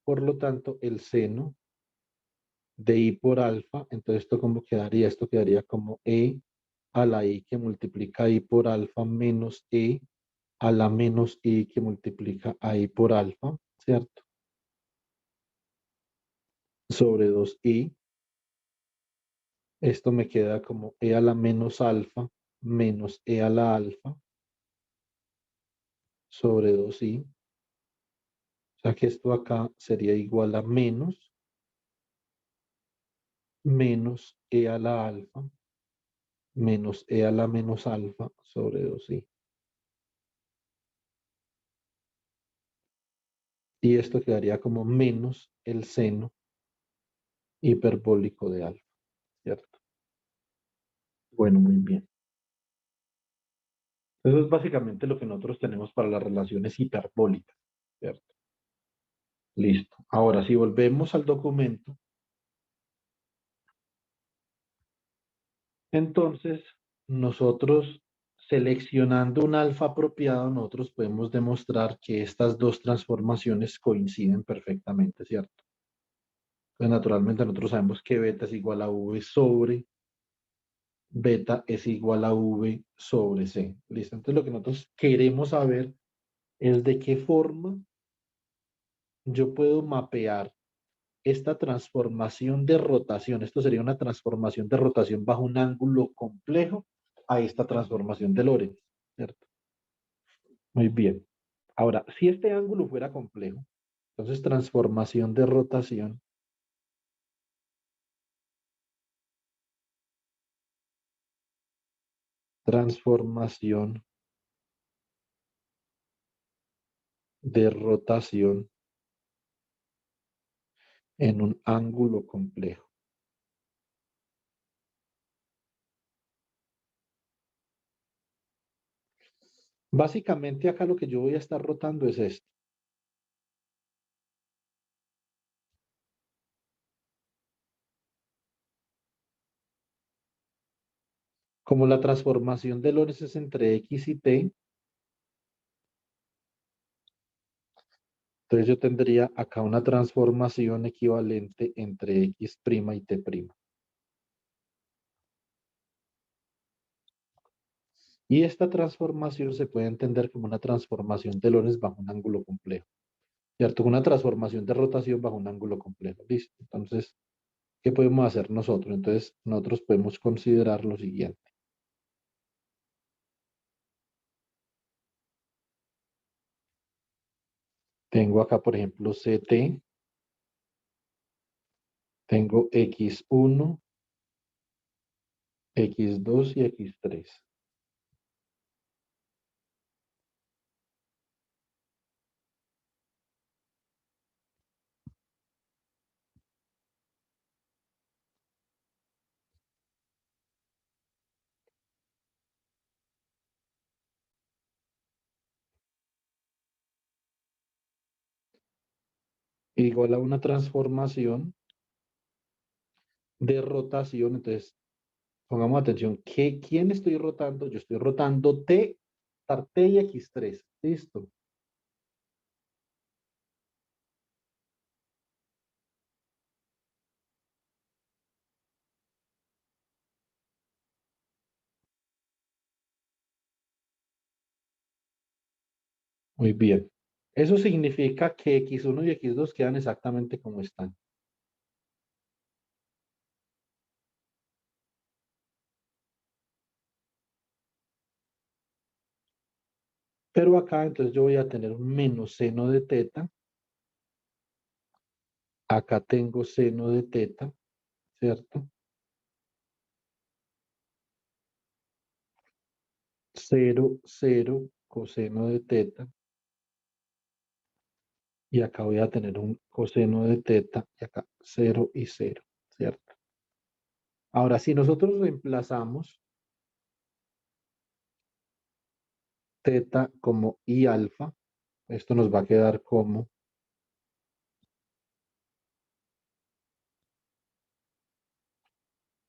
por lo tanto, el seno de i por alfa, entonces esto como quedaría, esto quedaría como e a la i que multiplica i por alfa menos e a la menos i que multiplica a i por alfa, ¿cierto? Sobre 2i. Esto me queda como e a la menos alfa menos e a la alfa sobre 2i. O sea que esto acá sería igual a menos e a la alfa menos e a la menos alfa sobre 2i. Y esto quedaría como menos el seno hiperbólico de alfa, ¿cierto? Bueno, muy bien. Eso es básicamente lo que nosotros tenemos para las relaciones hiperbólicas, ¿cierto? Listo. Ahora, si volvemos al documento, entonces nosotros seleccionando un alfa apropiado, nosotros podemos demostrar que estas dos transformaciones coinciden perfectamente, ¿cierto? Pues naturalmente nosotros sabemos que beta es igual a v sobre beta es igual a v sobre c. ¿Listo? Entonces lo que nosotros queremos saber es de qué forma yo puedo mapear esta transformación de rotación. Esto sería una transformación de rotación bajo un ángulo complejo a esta transformación de Lorentz, ¿cierto? Muy bien. Ahora, si este ángulo fuera complejo, entonces transformación de rotación en un ángulo complejo. Básicamente acá lo que yo voy a estar rotando es esto. Como la transformación de Lorentz es entre X y T, entonces yo tendría acá una transformación equivalente entre X' y T'. Y esta transformación se puede entender como una transformación de Lorentz bajo un ángulo complejo, ¿cierto? Una transformación de rotación bajo un ángulo complejo. Listo. Entonces, ¿qué podemos hacer nosotros? Entonces, nosotros podemos considerar lo siguiente. Tengo acá, por ejemplo, CT, tengo X1, X2 y X3. Igual a una transformación de rotación. Entonces, pongamos atención. ¿Quién estoy rotando? Yo estoy rotando T y X3. Listo. Muy bien. Eso significa que x1 y x2 quedan exactamente como están. Pero acá entonces yo voy a tener un menos seno de teta. Acá tengo seno de teta, ¿cierto? 0, 0, coseno de teta. Y acá voy a tener un coseno de teta. Y acá 0 y 0, ¿cierto? Ahora, si nosotros reemplazamos teta como i alfa, esto nos va a quedar como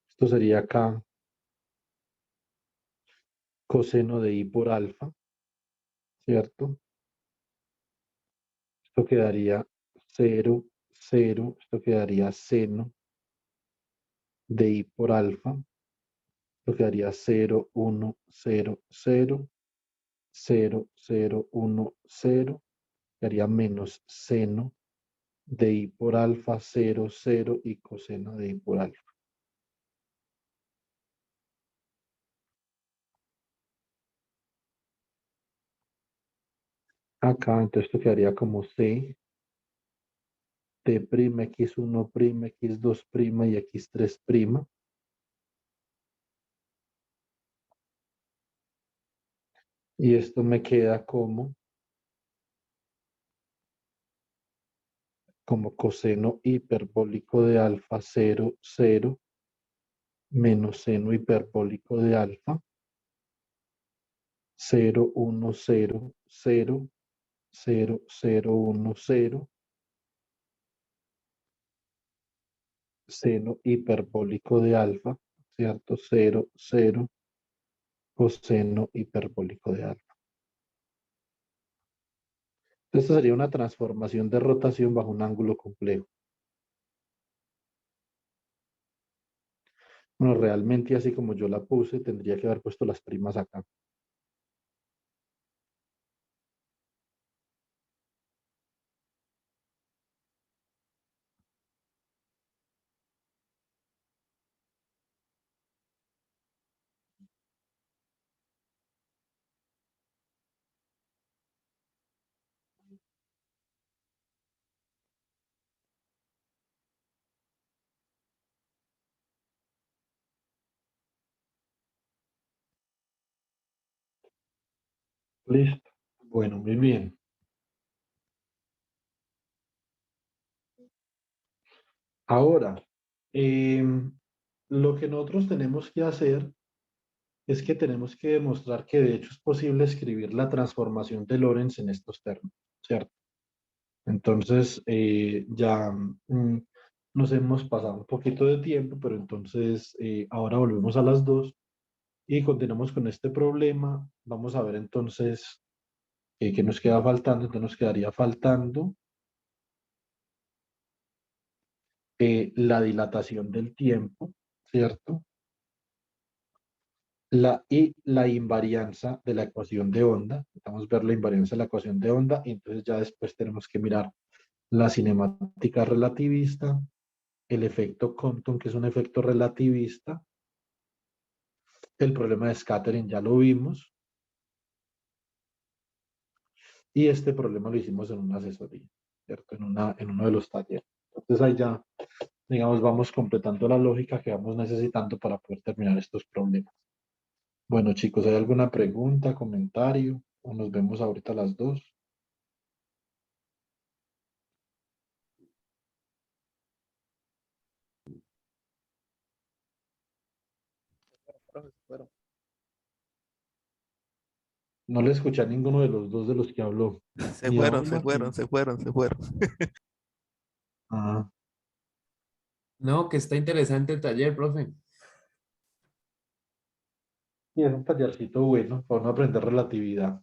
esto sería acá coseno de i por alfa, ¿cierto? Esto quedaría 0, 0, esto quedaría seno de i por alfa, esto quedaría 0, 1, 0, 0, 0, 0, 1, 0, quedaría menos seno de i por alfa, 0, 0 y coseno de i por alfa. Acá, entonces esto quedaría como C, T', X1', X2' y X3'. Y esto me queda como coseno hiperbólico de alfa 0, 0, menos seno hiperbólico de alfa 0, 1, 0, 0, 0, 0, 1, 0, seno hiperbólico de alfa, ¿cierto? 0, 0, coseno hiperbólico de alfa. Esta sería una transformación de rotación bajo un ángulo complejo. Bueno, realmente así como yo la puse, tendría que haber puesto las primas acá. Listo. Bueno, muy bien. Ahora, lo que nosotros tenemos que hacer es que tenemos que demostrar que de hecho es posible escribir la transformación de Lorentz en estos términos, ¿cierto? Entonces, ya nos hemos pasado un poquito de tiempo, pero entonces ahora volvemos a las 2 y continuamos con este problema. Vamos a ver entonces qué nos queda faltando. Entonces nos quedaría faltando la dilatación del tiempo, ¿cierto? Y la invarianza de la ecuación de onda. Vamos a ver la invarianza de la ecuación de onda y entonces ya después tenemos que mirar la cinemática relativista, el efecto Compton, que es un efecto relativista, el problema de scattering ya lo vimos y este problema lo hicimos en una asesoría, ¿cierto? En uno de los talleres. Entonces ahí ya, digamos, vamos completando la lógica que vamos necesitando para poder terminar estos problemas. Bueno, chicos, ¿hay alguna pregunta, comentario? ¿O nos vemos ahorita a las 2? Bueno, No le escuché a ninguno de los dos de los que habló. se Ni a fueron, Olma, ni... se fueron. Ah, No, que está interesante el taller, profe. y es un tallercito bueno para uno aprender relatividad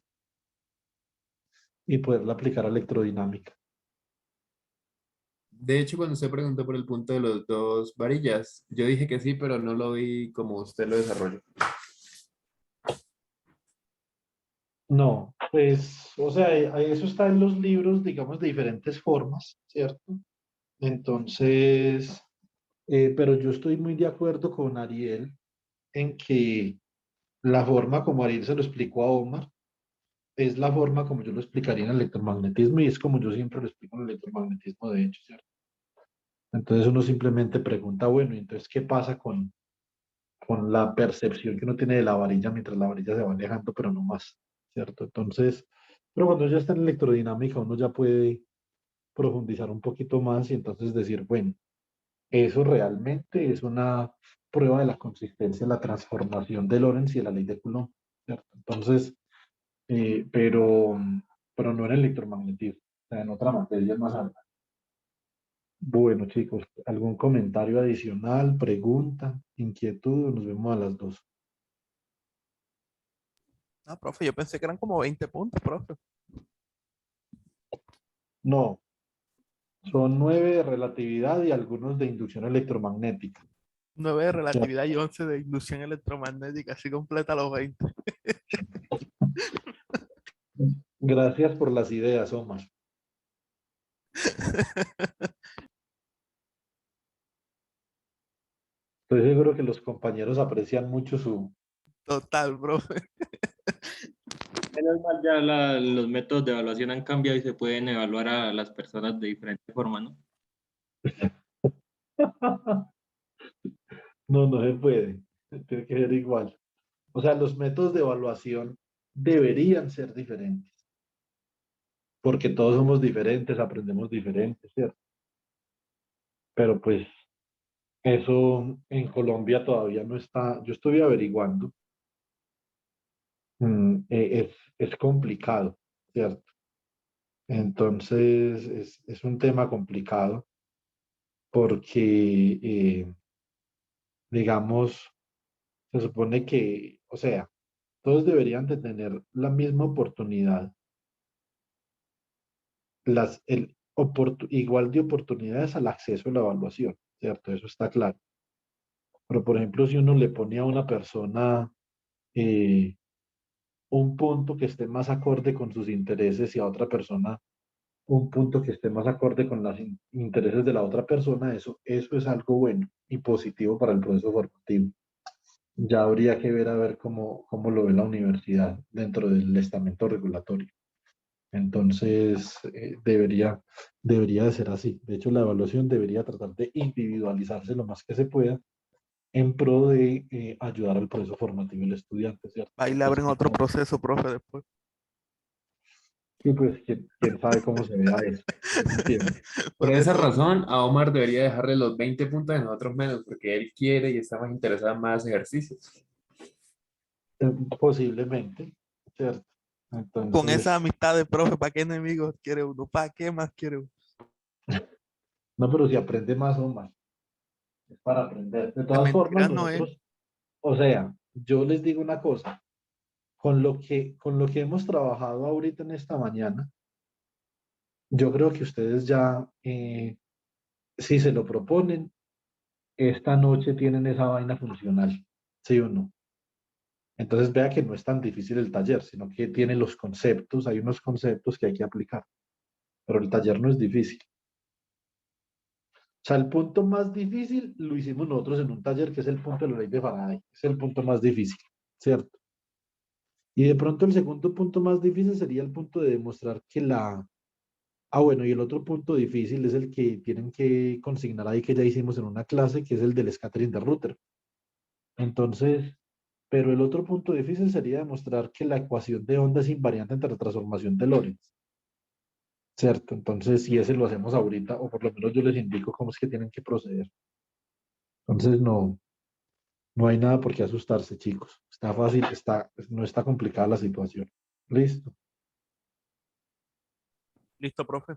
y poderla aplicar a electrodinámica. De hecho, cuando usted preguntó por el punto de los dos varillas, yo dije que sí, pero no lo vi como usted lo desarrolló. No, Pues, o sea, eso está en los libros, digamos, de diferentes formas, ¿cierto? Entonces, pero yo estoy muy de acuerdo con Ariel en que la forma como Ariel se lo explicó a Omar es la forma como yo lo explicaría en el electromagnetismo y es como yo siempre lo explico en el electromagnetismo, de hecho, ¿cierto? Entonces uno simplemente pregunta, bueno, ¿y entonces qué pasa con la percepción que uno tiene de la varilla mientras la varilla se va alejando, pero no más, ¿cierto? Entonces, pero cuando ya está en electrodinámica, uno ya puede profundizar un poquito más y entonces decir, bueno, eso realmente es una prueba de la consistencia, la transformación de Lorentz y de la ley de Coulomb, ¿cierto? Entonces, eh, pero, pero no en electromagnetismo, o sea, en otra materia más alta. Bueno, chicos, ¿algún comentario adicional, pregunta, inquietud? Nos vemos a las 2. No, profe, yo pensé que eran como 20 puntos, profe. No, son 9 de relatividad y algunos de inducción electromagnética. 9 de Ya. relatividad y 11 de inducción electromagnética, así completa los 20. Gracias por las ideas, Omar. Estoy seguro que los compañeros aprecian mucho su... Total, profe. Menos mal ya los métodos de evaluación han cambiado y se pueden evaluar a las personas de diferente forma, ¿no? No, no se puede. Tiene que ser igual. O sea, los métodos de evaluación deberían ser diferentes, porque todos somos diferentes, aprendemos diferentes, ¿cierto? Pero pues eso en Colombia todavía no está, yo estoy averiguando, es complicado, ¿cierto? Entonces es un tema complicado porque, digamos, se supone que, o sea, todos deberían de tener la misma oportunidad, igual de oportunidades al acceso a la evaluación, ¿cierto? Eso está claro. Pero, por ejemplo, si uno le pone a una persona eh, un punto que esté más acorde con sus intereses y a otra persona un punto que esté más acorde con los intereses de la otra persona, eso es algo bueno y positivo para el proceso formativo. Ya habría que ver a ver cómo lo ve la universidad dentro del estamento regulatorio. Entonces, debería de ser así. De hecho, la evaluación debería tratar de individualizarse lo más que se pueda en pro de ayudar al proceso formativo del estudiante, ¿cierto? Ahí le Pues, abren otro proceso, profe, después. y pues, ¿quién sabe cómo se vea eso? Yo no entiendo. Por Porque esa eso, razón, a Omar debería dejarle los 20 puntos de nosotros menos, porque él quiere y está más interesado en más ejercicios. Posiblemente, ¿cierto? con esa Entonces, amistad de profe, ¿para qué enemigos quiere uno? ¿Para qué más quiere uno? no, pero si aprende más o más, es para aprender. De De todas formas, mentiras no es. nosotros, o sea, yo les digo una cosa, con lo que hemos trabajado ahorita en esta mañana, yo creo que ustedes ya, si se lo proponen, esta noche tienen esa vaina funcional, ¿sí o no? Entonces vea que no es tan difícil el taller, sino que tiene los conceptos, hay unos conceptos que hay que aplicar, pero el taller no es difícil. O sea, el punto más difícil lo hicimos nosotros en un taller que es el punto de la ley de Faraday, es el punto más difícil, ¿cierto? Y de pronto el segundo punto más difícil sería el punto de demostrar que bueno, y el otro punto difícil es el que tienen que consignar ahí que ya hicimos en una clase, que es el del scattering de router. Entonces, pero el otro punto difícil sería demostrar que la ecuación de onda es invariante entre la transformación de Lorentz, ¿cierto? Entonces, si ese lo hacemos ahorita, o por lo menos yo les indico cómo es que tienen que proceder. Entonces, no hay nada por qué asustarse, chicos. Está fácil, no está complicada la situación. Listo. Listo, profe.